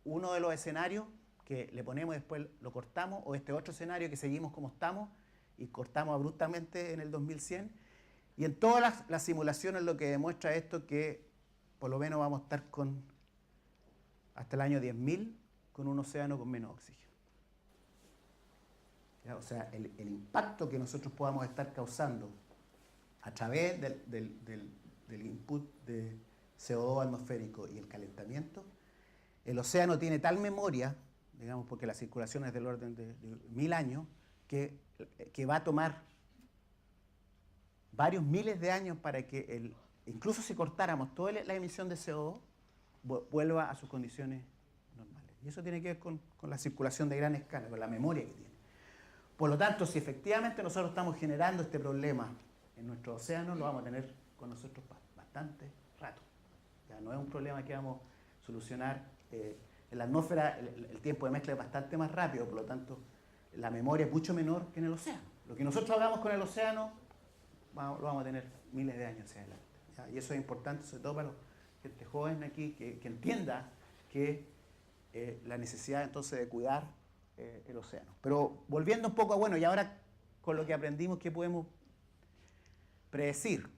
uno de los escenarios que le ponemos y después lo cortamos, o este otro escenario que seguimos como estamos y cortamos abruptamente en el 2100. Y en todas las simulaciones lo que demuestra esto que por lo menos vamos a estar hasta el año 10.000 con un océano con menos oxígeno. ¿Ya? O sea, el impacto que nosotros podamos estar causando a través del input de CO2 atmosférico y el calentamiento, el océano tiene tal memoria, digamos, porque la circulación es del orden de 1000 años, que va a tomar varios miles de años para que incluso si cortáramos toda la emisión de CO2, vuelva a sus condiciones normales. Y eso tiene que ver con la circulación de gran escala, con la memoria que tiene. Por lo tanto, si efectivamente nosotros estamos generando este problema en nuestro océano, lo vamos a tener con nosotros bastante rato. Ya no es un problema que vamos a solucionar. En la atmósfera el tiempo de mezcla es bastante más rápido, por lo tanto, la memoria es mucho menor que en el océano. Lo que nosotros hagamos con el océano lo vamos a tener miles de años hacia adelante. ¿Ya? Y eso es importante, sobre todo para la gente joven aquí, que entienda que la necesidad entonces de cuidar el océano. Pero volviendo un poco a, bueno, y ahora con lo que aprendimos, ¿qué podemos predecir?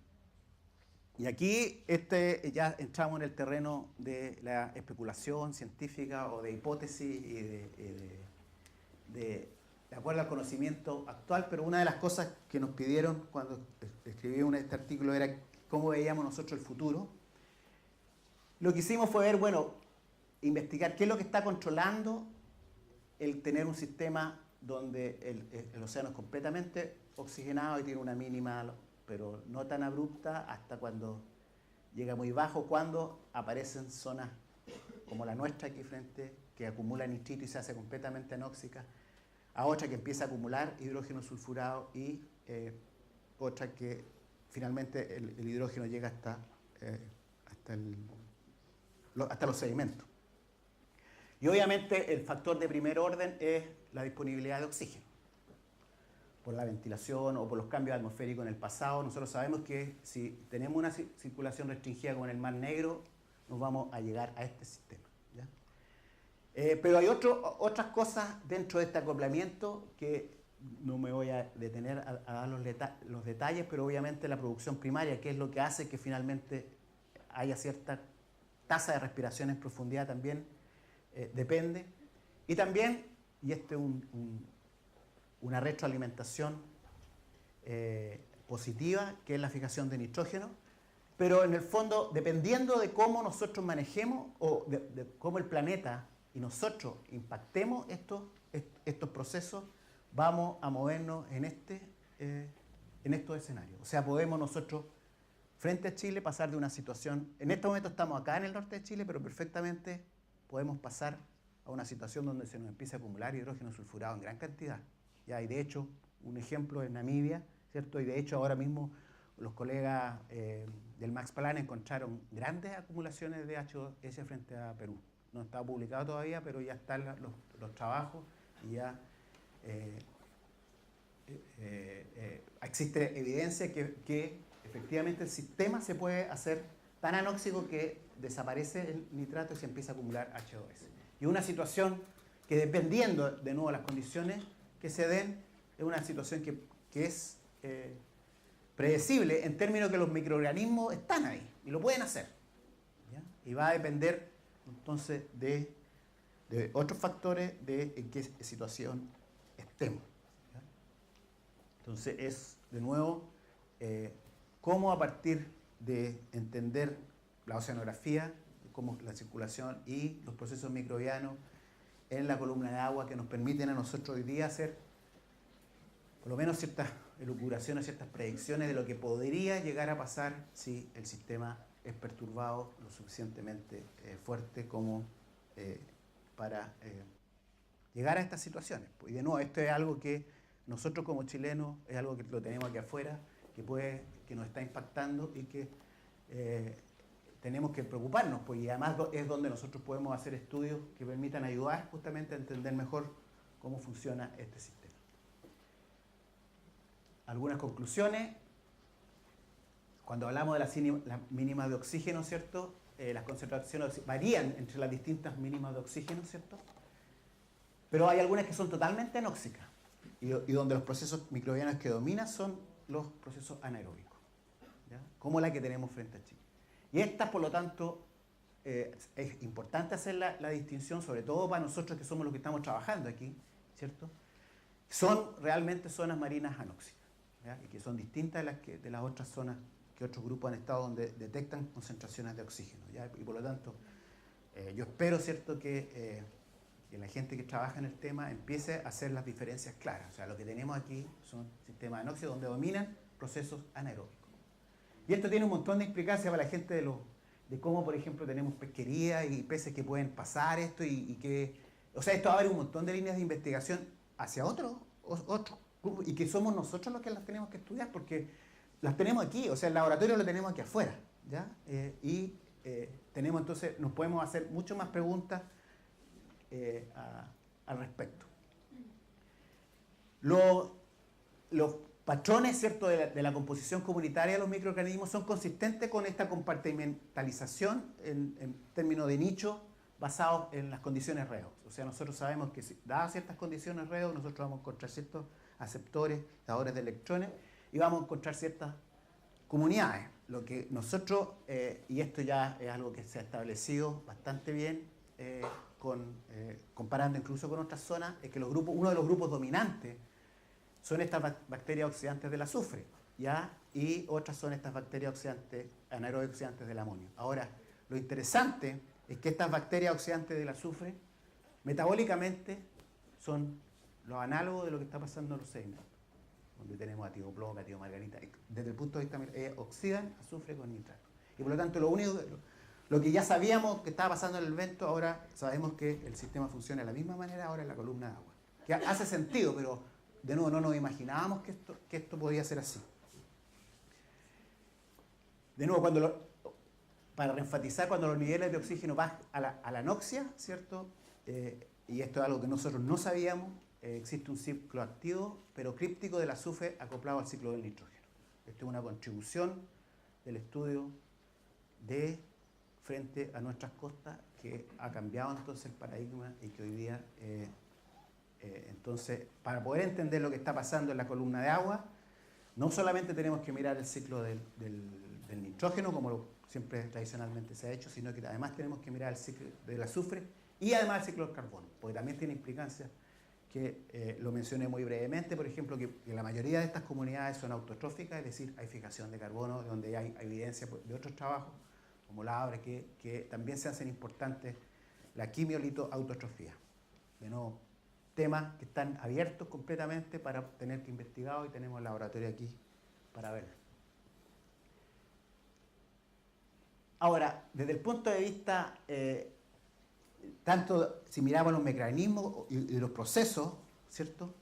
Y aquí ya entramos en el terreno de la especulación científica o de hipótesis y de acuerdo al conocimiento actual, pero una de las cosas que nos pidieron cuando escribí este artículo era cómo veíamos nosotros el futuro. Lo que hicimos fue ver, bueno, investigar qué es lo que está controlando el tener un sistema donde el océano es completamente oxigenado y tiene una mínima, pero no tan abrupta, hasta cuando llega muy bajo, cuando aparecen zonas como la nuestra aquí frente, que acumula nitrito y se hace completamente anóxica, a otra que empieza a acumular hidrógeno sulfurado y otra que finalmente el hidrógeno llega hasta los sedimentos. Y obviamente el factor de primer orden es la disponibilidad de oxígeno. Por la ventilación o por los cambios atmosféricos en el pasado, nosotros sabemos que si tenemos una circulación restringida como en el Mar Negro, nos vamos a llegar a este sistema. ¿Ya? Pero hay otras cosas dentro de este acoplamiento que no me voy a detener a dar los detalles, pero obviamente la producción primaria, que es lo que hace que finalmente haya cierta tasa de respiración en profundidad también depende. Y también, y este es una retroalimentación positiva, que es la fijación de nitrógeno, pero en el fondo, dependiendo de cómo nosotros manejemos o de cómo el planeta y nosotros impactemos estos procesos, vamos a movernos en estos escenarios. O sea, podemos nosotros, frente a Chile, pasar de una situación, en este momento estamos acá en el norte de Chile, pero perfectamente podemos pasar a una situación donde se nos empieza a acumular hidrógeno sulfurado en gran cantidad. Ya, y de hecho, un ejemplo es Namibia, ¿cierto? Y de hecho ahora mismo los colegas del Max Planck encontraron grandes acumulaciones de H2S frente a Perú. No está publicado todavía, pero ya están los trabajos y ya existe evidencia que efectivamente el sistema se puede hacer tan anóxico que desaparece el nitrato y se empieza a acumular H2S. Y una situación que, dependiendo de nuevo de las condiciones que se den, es una situación que es predecible en términos que los microorganismos están ahí y lo pueden hacer, ¿ya? Y va a depender entonces de otros factores de en qué situación estemos, ¿ya? Entonces es, de nuevo, cómo a partir de entender la oceanografía, como la circulación y los procesos microbianos en la columna de agua que nos permiten a nosotros hoy día hacer por lo menos ciertas elucubraciones, ciertas predicciones de lo que podría llegar a pasar si el sistema es perturbado lo suficientemente fuerte como para llegar a estas situaciones. Y de nuevo, esto es algo que nosotros como chilenos, es algo que lo tenemos aquí afuera, que nos está impactando y que tenemos que preocuparnos, pues, y además es donde nosotros podemos hacer estudios que permitan ayudar justamente a entender mejor cómo funciona este sistema. Algunas conclusiones. Cuando hablamos de las mínimas de oxígeno, ¿cierto? Las concentraciones varían entre las distintas mínimas de oxígeno, ¿cierto? Pero hay algunas que son totalmente anóxicas y donde los procesos microbianos que dominan son los procesos anaeróbicos, ¿ya? Como la que tenemos frente a Chile. Y estas, por lo tanto, es importante hacer la distinción, sobre todo para nosotros que somos los que estamos trabajando aquí, ¿cierto? Son realmente zonas marinas anóxicas, ¿ya? Y que son distintas de las otras zonas que otros grupos han estado donde detectan concentraciones de oxígeno, ¿ya? Y por lo tanto, yo espero, ¿cierto?, que la gente que trabaja en el tema empiece a hacer las diferencias claras. O sea, lo que tenemos aquí son sistemas anóxicos donde dominan procesos anaeróbicos. Y esto tiene un montón de implicancias para la gente de cómo, por ejemplo, tenemos pesquería y peces que pueden pasar esto y que... O sea, esto abre un montón de líneas de investigación hacia otro grupo y que somos nosotros los que las tenemos que estudiar porque las tenemos aquí, o sea, el laboratorio lo tenemos aquí afuera, ¿ya? Tenemos entonces, nos podemos hacer mucho más preguntas al respecto. Los patrones, ¿cierto?, de la composición comunitaria de los microorganismos son consistentes con esta compartimentalización en términos de nicho basados en las condiciones redox. O sea, nosotros sabemos que dadas ciertas condiciones redox, nosotros vamos a encontrar ciertos aceptores, dadores de electrones, y vamos a encontrar ciertas comunidades. Lo que nosotros, y esto ya es algo que se ha establecido bastante bien, comparando incluso con otras zonas, es que uno de los grupos dominantes son estas bacterias oxidantes del azufre, ¿ya? Y otras son estas bacterias oxidantes, anaerobias oxidantes del amonio. Ahora, lo interesante es que estas bacterias oxidantes del azufre, metabólicamente, son los análogos de lo que está pasando en los sedimentos, donde tenemos atioplomo, catiomarganita. Desde el punto de vista, oxidan azufre con nitrato. Y por lo tanto, lo que ya sabíamos que estaba pasando en el vento, ahora sabemos que el sistema funciona de la misma manera ahora en la columna de agua. Que hace sentido, pero de nuevo no nos imaginábamos que esto podía ser así. De nuevo, para reenfatizar, cuando los niveles de oxígeno van a la anoxia, ¿cierto? Y esto es algo que nosotros no sabíamos, existe un ciclo activo, pero críptico del azufre acoplado al ciclo del nitrógeno. Esto es una contribución del estudio frente a nuestras costas que ha cambiado entonces el paradigma y que hoy día, entonces, para poder entender lo que está pasando en la columna de agua, no solamente tenemos que mirar el ciclo del nitrógeno, como siempre tradicionalmente se ha hecho, sino que además tenemos que mirar el ciclo del azufre y además el ciclo del carbono, porque también tiene implicancias que lo mencioné muy brevemente, por ejemplo, que la mayoría de estas comunidades son autotróficas, es decir, hay fijación de carbono, donde hay evidencia de otros trabajos, como Labre, que también se hacen importantes la quimiolito-autotrofía. De nuevo, temas que están abiertos completamente para tener que investigar y tenemos el laboratorio aquí para verlo. Ahora, desde el punto de vista, tanto si miramos los mecanismos y los procesos, ¿cierto?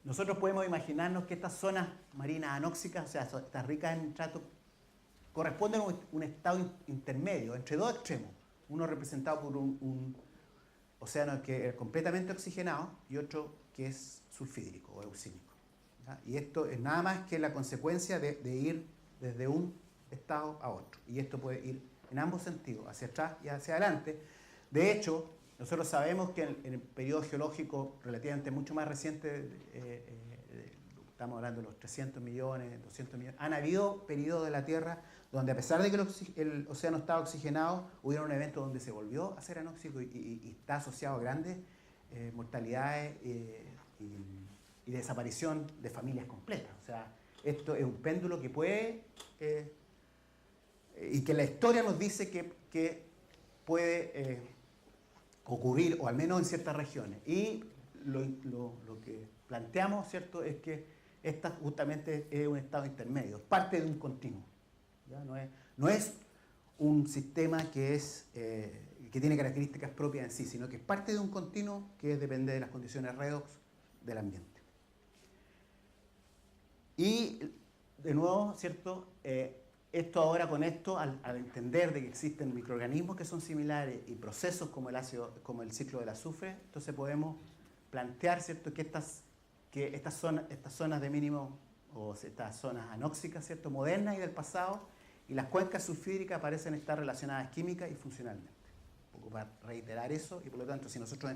Nosotros podemos imaginarnos que estas zonas marinas anóxicas, o sea, estas ricas en nitrato, corresponden a un estado intermedio, entre dos extremos. Uno representado por un océano que es completamente oxigenado y otro que es sulfídrico o eucínico, ¿ya? Y esto es nada más que la consecuencia de ir desde un estado a otro. Y esto puede ir en ambos sentidos, hacia atrás y hacia adelante. De hecho, nosotros sabemos que en el periodo geológico relativamente mucho más reciente, estamos hablando de los 300 millones, 200 millones, han habido periodos de la Tierra donde, a pesar de que el océano estaba oxigenado, hubieron un evento donde se volvió a ser anóxico y está asociado a grandes mortalidades y desaparición de familias completas. O sea, esto es un péndulo que puede, y que la historia nos dice que puede ocurrir, o al menos en ciertas regiones. Y lo que planteamos, ¿cierto?, es que esta justamente es un estado intermedio, parte de un continuo. ¿Ya? No es un sistema que tiene características propias en sí, sino que es parte de un continuo que depende de las condiciones redox del ambiente. Y, de nuevo, ¿cierto?, esto ahora con esto, al entender de que existen microorganismos que son similares y procesos como el ciclo del azufre, entonces podemos plantear, ¿cierto?, que estas zonas de mínimo, o estas zonas anóxicas, ¿cierto?, modernas y del pasado, y las cuencas sulfídricas parecen estar relacionadas química y funcionalmente. Un poco para reiterar eso, y por lo tanto, si nosotros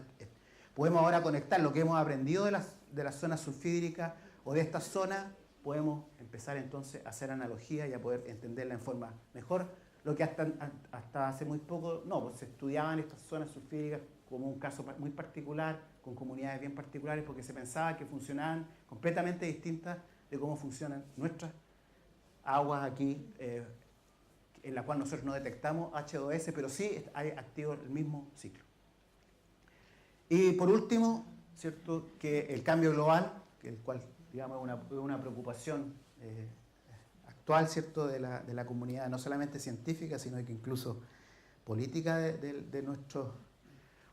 podemos ahora conectar lo que hemos aprendido de las zonas sulfídricas o de estas zonas, podemos empezar entonces a hacer analogías y a poder entenderla en forma mejor, lo que hasta hace muy poco pues se estudiaban estas zonas sulfídricas como un caso muy particular, con comunidades bien particulares, porque se pensaba que funcionaban completamente distintas de cómo funcionan nuestras aguas aquí, en la cual nosotros no detectamos H2S, pero sí hay activo el mismo ciclo. Y por último, ¿cierto?, que el cambio global, el cual, digamos, es una preocupación actual, ¿cierto?, de la comunidad, no solamente científica, sino que incluso política de nuestra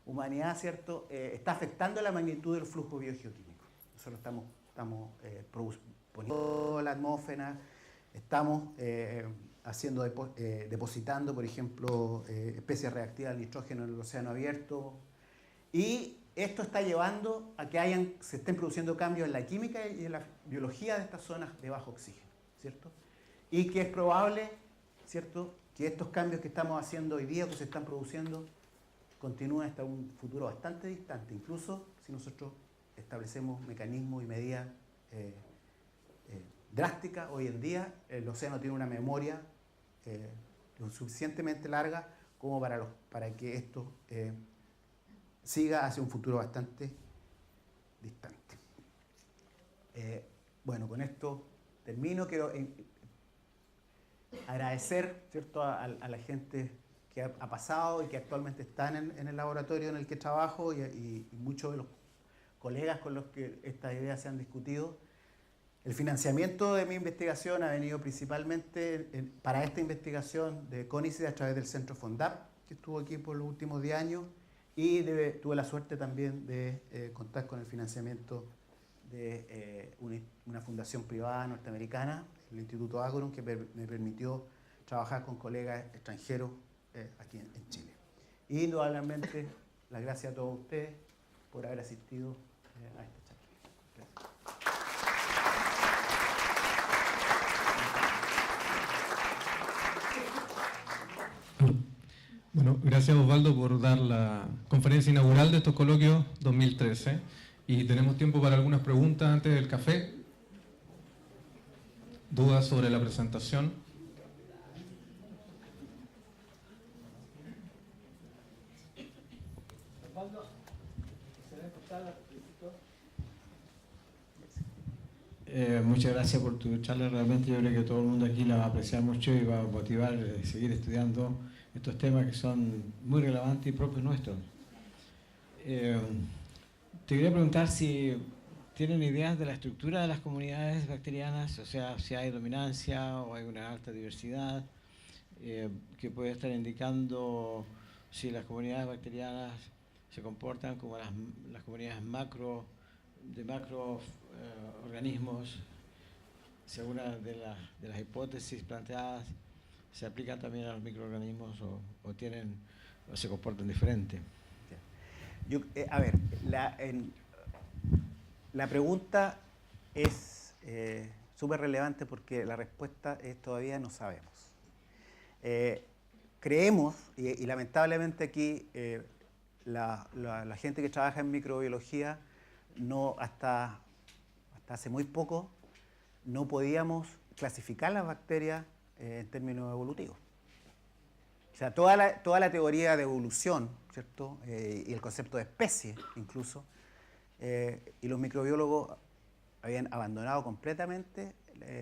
humanidad, ¿cierto?, está afectando la magnitud del flujo biogeoquímico. Nosotros estamos poniendo la atmósfera, estamos depositando, por ejemplo, especies reactivas al nitrógeno en el océano abierto, y esto está llevando a que se estén produciendo cambios en la química y en la biología de estas zonas de bajo oxígeno, ¿cierto? Y que es probable, ¿cierto?, que estos cambios que estamos haciendo hoy día, que se están produciendo, continúen hasta un futuro bastante distante, incluso si nosotros establecemos mecanismos y medidas drásticas. Hoy en día el océano tiene una memoria lo suficientemente larga como para que esto siga hacia un futuro bastante distante. Bueno, con esto termino. Quiero agradecer, ¿cierto?, a la gente que ha pasado y que actualmente están en el laboratorio en el que trabajo, y muchos de los colegas con los que estas ideas se han discutido. El financiamiento de mi investigación ha venido principalmente para esta investigación de CONICET a través del Centro FONDAP, que estuvo aquí por los últimos 10 años, y tuve la suerte también de contar con el financiamiento de una fundación privada norteamericana, el Instituto Agron, que me permitió trabajar con colegas extranjeros aquí en Chile. Y indudablemente, las gracias a todos ustedes por haber asistido a esta charla. Gracias. Bueno, gracias Osvaldo por dar la conferencia inaugural de estos coloquios 2013. Y tenemos tiempo para algunas preguntas antes del café. ¿Dudas sobre la presentación? Osvaldo, muchas gracias por tu charla. Realmente yo creo que todo el mundo aquí la va a apreciar mucho y va a motivar a seguir estudiando estos temas que son muy relevantes y propios nuestros. Te quería preguntar si tienen ideas de la estructura de las comunidades bacterianas, o sea, si hay dominancia o hay una alta diversidad, que puede estar indicando si las comunidades bacterianas se comportan como las comunidades de macroorganismos, si alguna de las hipótesis planteadas se aplican también a los microorganismos o se comportan diferente. A ver, la pregunta es súper relevante porque la respuesta es todavía no sabemos. Creemos, y lamentablemente aquí la gente que trabaja en microbiología, hasta hace muy poco, no podíamos clasificar las bacterias en términos evolutivos. O sea, toda la teoría de evolución, ¿cierto? Y el concepto de especie, incluso, y los microbiólogos habían abandonado completamente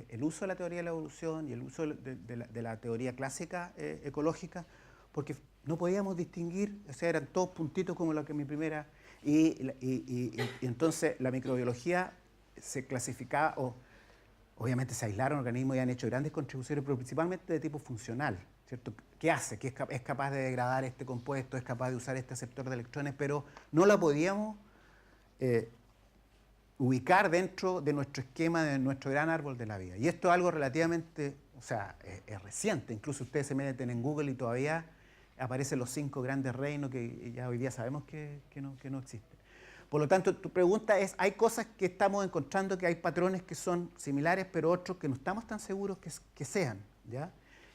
el uso de la teoría de la evolución y el uso de la teoría clásica ecológica, porque no podíamos distinguir, o sea, eran todos puntitos como lo que mi primera, y entonces la microbiología se clasificaba, obviamente se aislaron organismos y han hecho grandes contribuciones, pero principalmente de tipo funcional, ¿cierto? ¿Qué hace? Que es capaz de degradar este compuesto, es capaz de usar este aceptor de electrones, pero no la podíamos ubicar dentro de nuestro esquema, de nuestro gran árbol de la vida. Y esto es algo relativamente, o sea, es reciente. Incluso ustedes se meten en Google y todavía aparecen los 5 grandes reinos que ya hoy día sabemos que no existen. Por lo tanto, tu pregunta es, hay cosas que estamos encontrando, que hay patrones que son similares, pero otros que no estamos tan seguros que sean, ¿ya?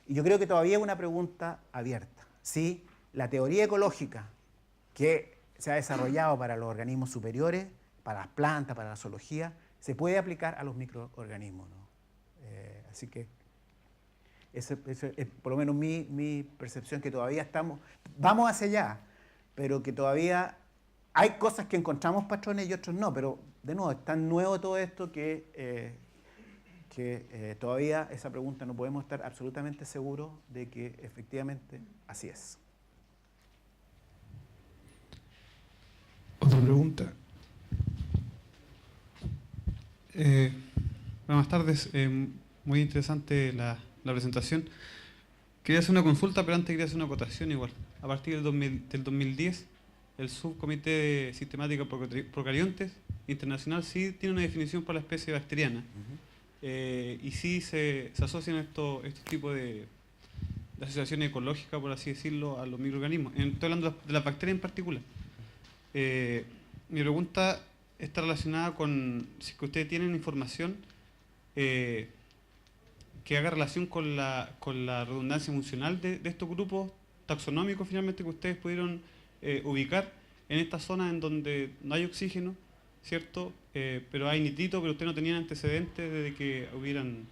Y yo creo que todavía es una pregunta abierta. Si la teoría ecológica que se ha desarrollado para los organismos superiores, para las plantas, para la zoología, se puede aplicar a los microorganismos, ¿no? Así que esa es por lo menos mi percepción, que todavía vamos hacia allá, pero que todavía hay cosas que encontramos patrones y otros no, pero de nuevo, es tan nuevo todo esto que todavía esa pregunta no podemos estar absolutamente seguros de que efectivamente así es. Otra pregunta. Buenas tardes, muy interesante la presentación. Quería hacer una consulta, pero antes quería hacer una acotación igual. A partir del 2010, el Subcomité de Sistemática Procariontes Internacional sí tiene una definición para la especie bacteriana. Y sí se asocian estos tipos de asociación ecológica, por así decirlo, a los microorganismos. Estoy hablando de las bacterias en particular. Mi pregunta está relacionada con si que ustedes tienen información que haga relación con la redundancia funcional de estos grupos taxonómicos finalmente que ustedes pudieron ubicar en esta zona en donde no hay oxígeno, ¿cierto? Pero hay nitrito, pero ustedes no tenían antecedentes de que hubieran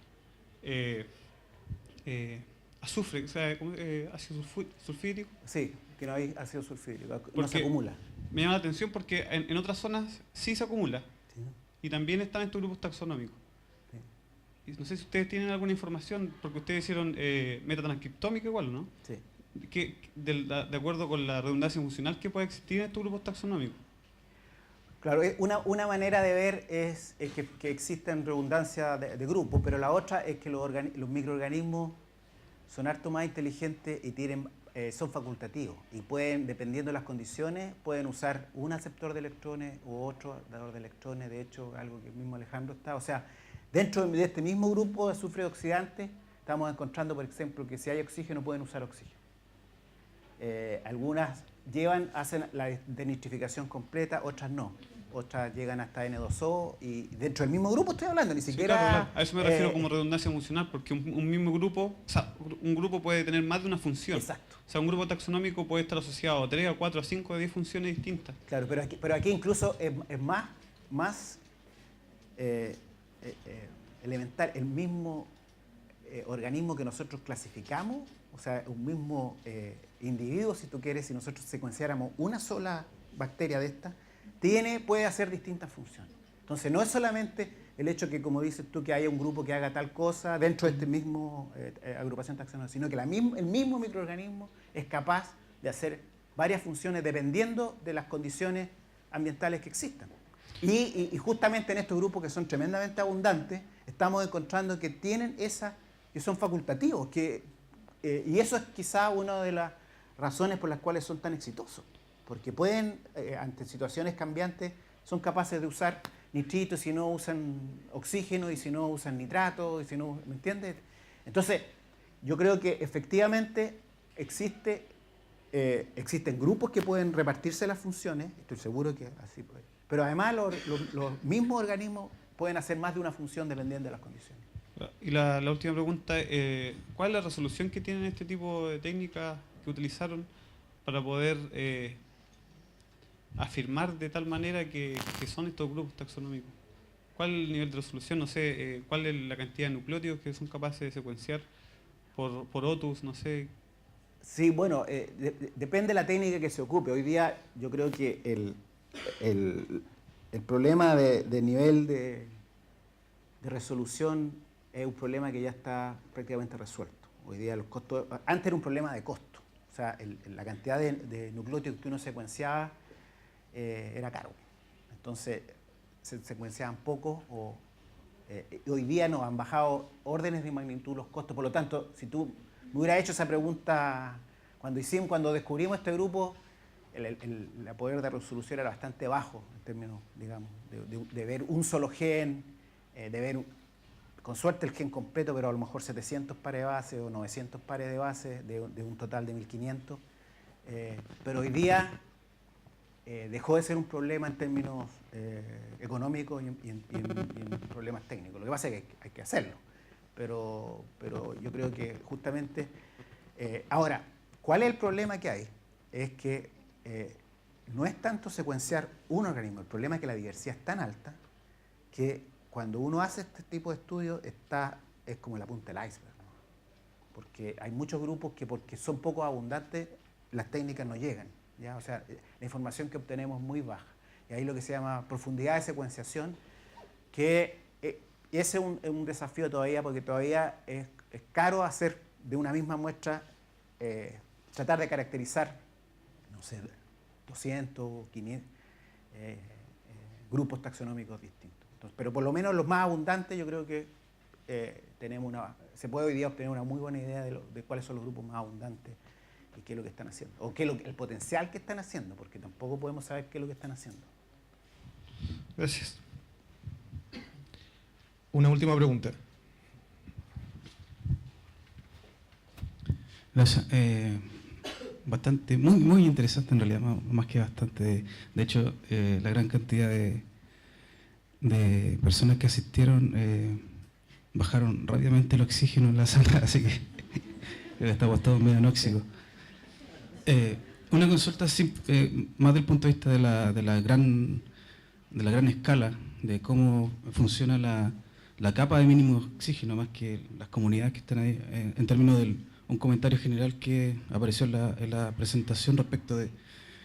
azufre, o sea, ácido sulfídrico. Sí, que no hay ácido sulfídrico, no se acumula. Me llama la atención porque en otras zonas sí se acumula, Sí. y también están estos grupos taxonómicos. Sí. Y no sé si ustedes tienen alguna información, porque ustedes hicieron metatranscriptómica igual, ¿no? Sí. De acuerdo con la redundancia funcional que puede existir en estos grupos taxonómicos. Claro, una manera de ver es que existen redundancia de grupos, pero la otra es que los microorganismos son harto más inteligentes y son facultativos y pueden, dependiendo de las condiciones, pueden usar un aceptor de electrones u otro dador de electrones. De hecho, algo que el mismo Alejandro está, o sea, dentro de este mismo grupo de azufre oxidante estamos encontrando, por ejemplo, que si hay oxígeno pueden usar oxígeno. Algunas hacen la denitrificación completa, otras no. Otras llegan hasta N2O y dentro del mismo grupo estoy hablando, ni siquiera... Sí, claro. A eso me refiero como redundancia funcional, porque un mismo grupo, o sea, un grupo puede tener más de una función. Exacto. O sea, un grupo taxonómico puede estar asociado a 3, a 4, a 5, a 10 funciones distintas. Claro, pero aquí incluso es más elemental. El mismo organismo que nosotros clasificamos, o sea, un mismo individuo, si tú quieres, si nosotros secuenciáramos una sola bacteria de esta, puede hacer distintas funciones. Entonces, no es solamente el hecho que, como dices tú, que haya un grupo que haga tal cosa dentro de este mismo agrupación taxonómica, sino que el mismo microorganismo es capaz de hacer varias funciones dependiendo de las condiciones ambientales que existan. Y justamente en estos grupos que son tremendamente abundantes, estamos encontrando que tienen que son facultativos, y eso es quizá una de las razones por las cuales son tan exitosos. Porque pueden, ante situaciones cambiantes, son capaces de usar nitrito si no usan oxígeno, y si no usan nitrato, y si no, ¿me entiendes? Entonces, yo creo que efectivamente existen grupos que pueden repartirse las funciones, estoy seguro que así puede. Pero además los mismos organismos pueden hacer más de una función dependiendo de las condiciones. Y la última pregunta, ¿cuál es la resolución que tienen este tipo de técnicas que utilizaron para poder afirmar de tal manera que son estos grupos taxonómicos? ¿Cuál es el nivel de resolución? No sé, ¿cuál es la cantidad de nucleótidos que son capaces de secuenciar por OTUS? No sé. Sí, bueno, depende de la técnica que se ocupe. Hoy día yo creo que el problema de nivel de resolución es un problema que ya está prácticamente resuelto. Hoy día los costos, antes era un problema de costo, o sea, la cantidad de nucleótidos que uno secuenciaba era caro. Entonces se secuenciaban pocos hoy día nos han bajado órdenes de magnitud los costos. Por lo tanto, si tú me hubieras hecho esa pregunta cuando descubrimos este grupo, el poder de resolución era bastante bajo en términos, digamos, de ver un solo gen, de ver con suerte el gen completo, pero a lo mejor 700 pares de bases o 900 pares de bases de un total de 1500. Pero hoy día dejó de ser un problema en términos económicos y en problemas técnicos. Lo que pasa es que hay que hacerlo, pero yo creo que justamente... ahora, ¿cuál es el problema que hay? Es que no es tanto secuenciar un organismo, el problema es que la diversidad es tan alta que cuando uno hace este tipo de estudios es como la punta del iceberg, ¿no? Porque hay muchos grupos que porque son poco abundantes las técnicas no llegan, ¿ya? O sea, la información que obtenemos es muy baja. Y ahí lo que se llama profundidad de secuenciación, que ese es un desafío todavía, porque todavía es caro hacer de una misma muestra, tratar de caracterizar, no sé, 200, 500 grupos taxonómicos distintos. Entonces, pero por lo menos los más abundantes yo creo que se puede hoy día obtener una muy buena idea de cuáles son los grupos más abundantes y qué es lo que están haciendo, o qué es el potencial que están haciendo, porque tampoco podemos saber qué es lo que están haciendo. Gracias. Una última pregunta. Gracias. Muy, muy interesante en realidad, más que bastante. De hecho, la gran cantidad de personas que asistieron bajaron rápidamente el oxígeno en la sala, así que estamos todos medio anóxicos. Una consulta más del punto de vista de la gran escala, de cómo funciona la capa de mínimo oxígeno, más que las comunidades que están ahí, en términos de un comentario general que apareció en la presentación respecto de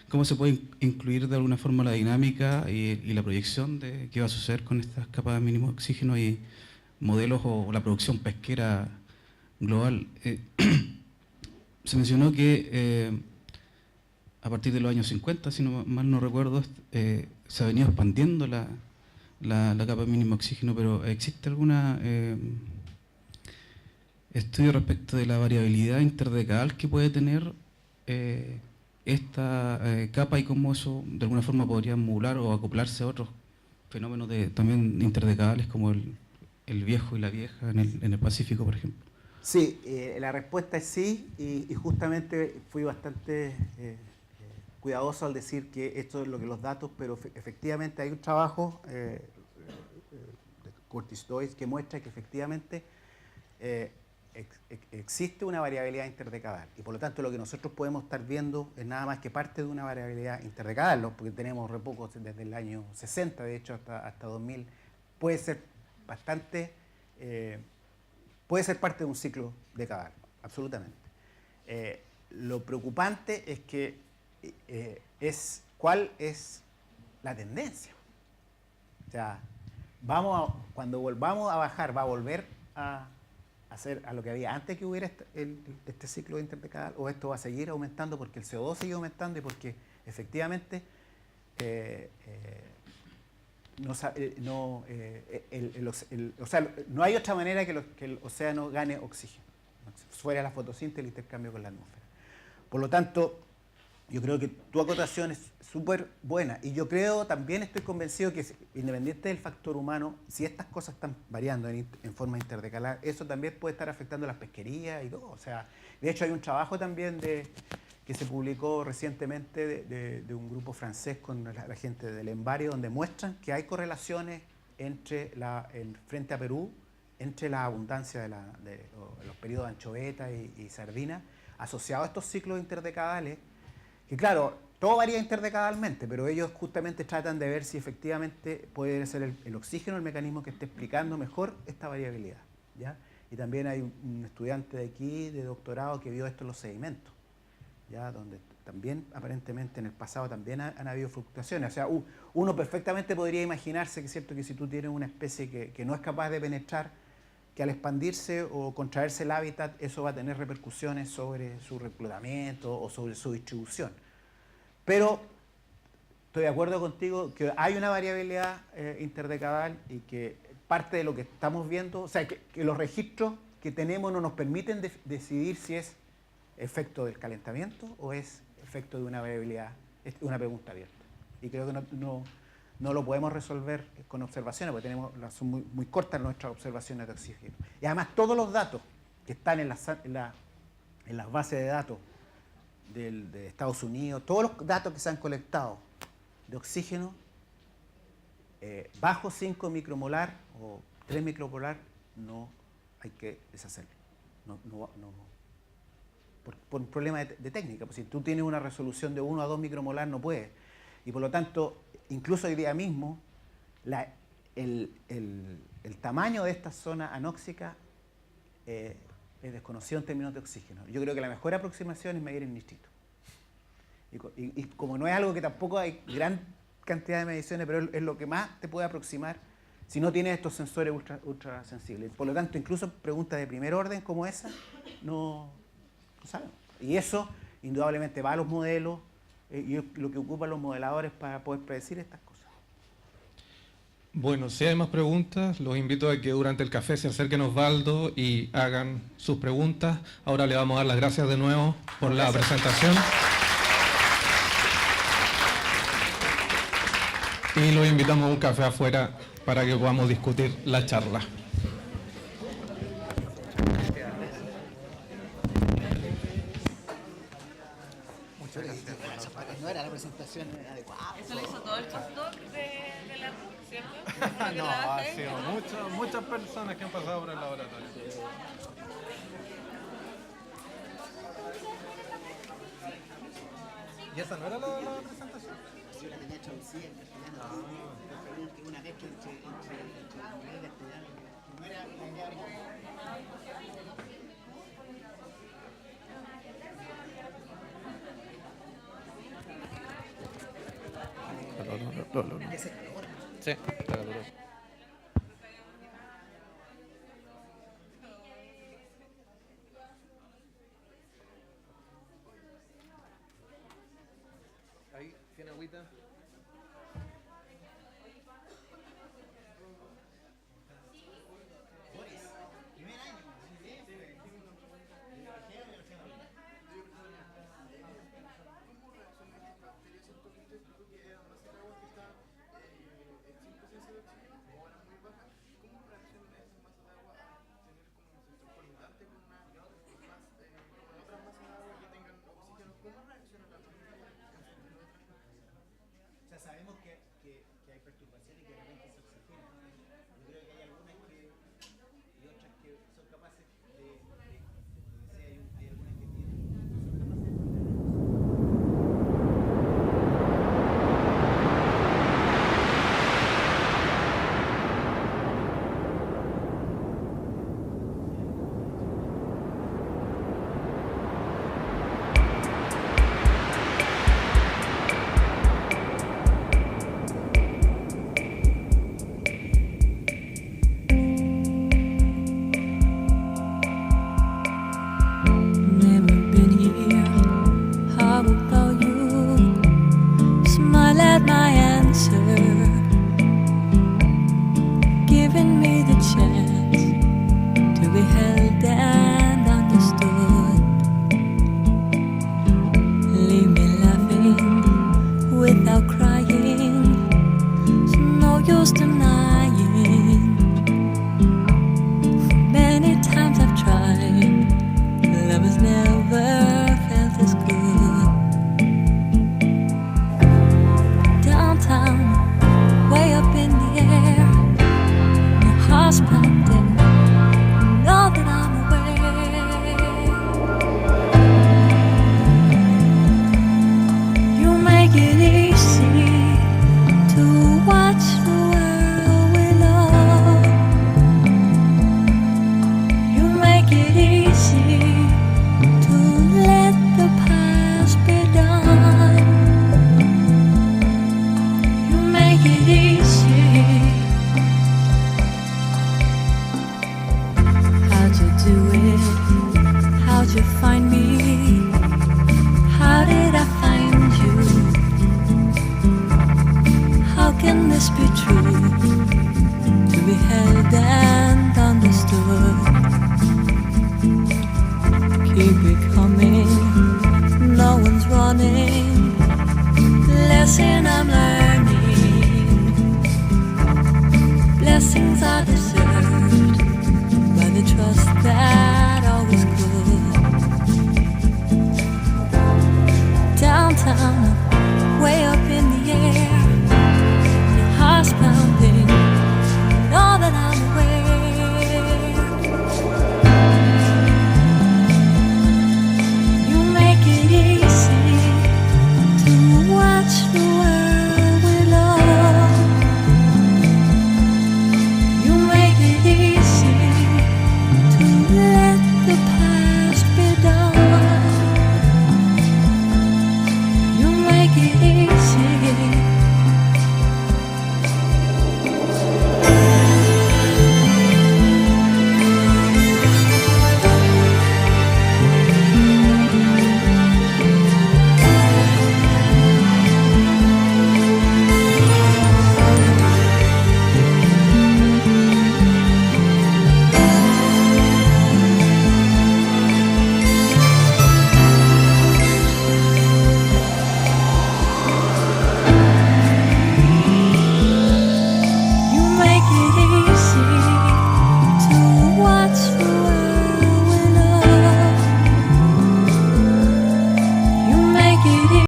cómo se puede incluir de alguna forma la dinámica y la proyección de qué va a suceder con estas capas de mínimo oxígeno y modelos o la producción pesquera global. Se mencionó que a partir de los años 50, si mal no recuerdo, se ha venido expandiendo la capa de mínimo oxígeno, pero ¿existe alguna estudio respecto de la variabilidad interdecadal que puede tener esta capa y cómo eso de alguna forma podría modular o acoplarse a otros fenómenos también interdecadales como el viejo y la vieja en el Pacífico, por ejemplo? Sí, la respuesta es sí, y justamente fui bastante cuidadoso al decir que esto es lo que los datos, pero efectivamente hay un trabajo de Curtis Doyce que muestra que efectivamente existe una variabilidad interdecadal, y por lo tanto lo que nosotros podemos estar viendo es nada más que parte de una variabilidad interdecadal, ¿no? Porque tenemos repocos desde el año 60, de hecho hasta 2000, puede ser bastante, puede ser parte de un ciclo decadal, absolutamente. Lo preocupante es que cuál es la tendencia. O sea, cuando volvamos a bajar, va a volver a hacer a lo que había antes que hubiera este ciclo interdecadal, o esto va a seguir aumentando porque el CO2 sigue aumentando y porque efectivamente no hay otra manera que el océano gane oxígeno, fuera de la fotosíntesis y el intercambio con la atmósfera. Por lo tanto, yo creo que tu acotación es súper buena, y yo creo, también estoy convencido que independiente del factor humano, si estas cosas están variando en forma interdecalar, eso también puede estar afectando las pesquerías y todo. O sea, de hecho hay un trabajo también que se publicó recientemente de un grupo francés con la gente del Embario, donde muestran que hay correlaciones entre frente a Perú entre la abundancia de los periodos de anchoveta y sardina, asociado a estos ciclos interdecadales, que claro, todo varía interdecadalmente, pero ellos justamente tratan de ver si efectivamente puede ser el oxígeno el mecanismo que esté explicando mejor esta variabilidad, ¿ya? Y también hay un estudiante de aquí, de doctorado, que vio esto en los sedimentos, ¿ya? Donde también aparentemente en el pasado también han habido fluctuaciones. O sea, uno perfectamente podría imaginarse que es cierto que si tú tienes una especie que no es capaz de penetrar, que al expandirse o contraerse el hábitat, eso va a tener repercusiones sobre su reclutamiento o sobre su distribución. Pero estoy de acuerdo contigo que hay una variabilidad interdecadal y que parte de lo que estamos viendo, o sea, que los registros que tenemos no nos permiten decidir si es efecto del calentamiento o es efecto de una variabilidad, es una pregunta abierta. Y creo que no lo podemos resolver con observaciones, porque son muy cortas nuestras observaciones de oxígeno. Y además todos los datos que están en las bases de datos de Estados Unidos, todos los datos que se han colectado de oxígeno, bajo 5 micromolar o 3 micromolar, no hay que deshacerlo. Por un problema de técnica. Pues si tú tienes una resolución de 1 a 2 micromolar, no puedes. Y por lo tanto, incluso hoy día mismo, el tamaño de esta zona anóxica es desconocido en términos de oxígeno. Yo creo que la mejor aproximación es medir el nitrito. Y como no es algo que tampoco hay gran cantidad de mediciones, pero es lo que más te puede aproximar si no tienes estos sensores ultra sensibles. Por lo tanto, incluso preguntas de primer orden como esa, no saben. Y eso, indudablemente, va a los modelos y es lo que ocupan los modeladores para poder predecir estas cosas. Bueno, si hay más preguntas, los invito a que durante el café se acerquen a Osvaldo y hagan sus preguntas. Ahora le vamos a dar las gracias de nuevo por la presentación. Y los invitamos a un café afuera para que podamos discutir la charla. Muchas gracias. No era la presentación adecuada. Eso lo hizo todo el postdoc de la RUC, ¿cierto? No, ha sido muchas personas que han pasado por el laboratorio. ¿Y esa no era la presentación? Sí, la tenía traducida en castellano. Una vez que entre inglés y castellano, no era la idea original. Sí, está caloroso. Ahí, ¿tiene agüita? Sabemos que hay perturbaciones y que de repente se oxigenan. Yo creo que hay algunas y otras que son capaces de hay algunas que tienen. Way up in the air, your heart's pumping. How'd you find me? How did I find you? How can this be true? To be held and understood. Keep it coming, no one's running. Lesson I'm learning. Blessings are the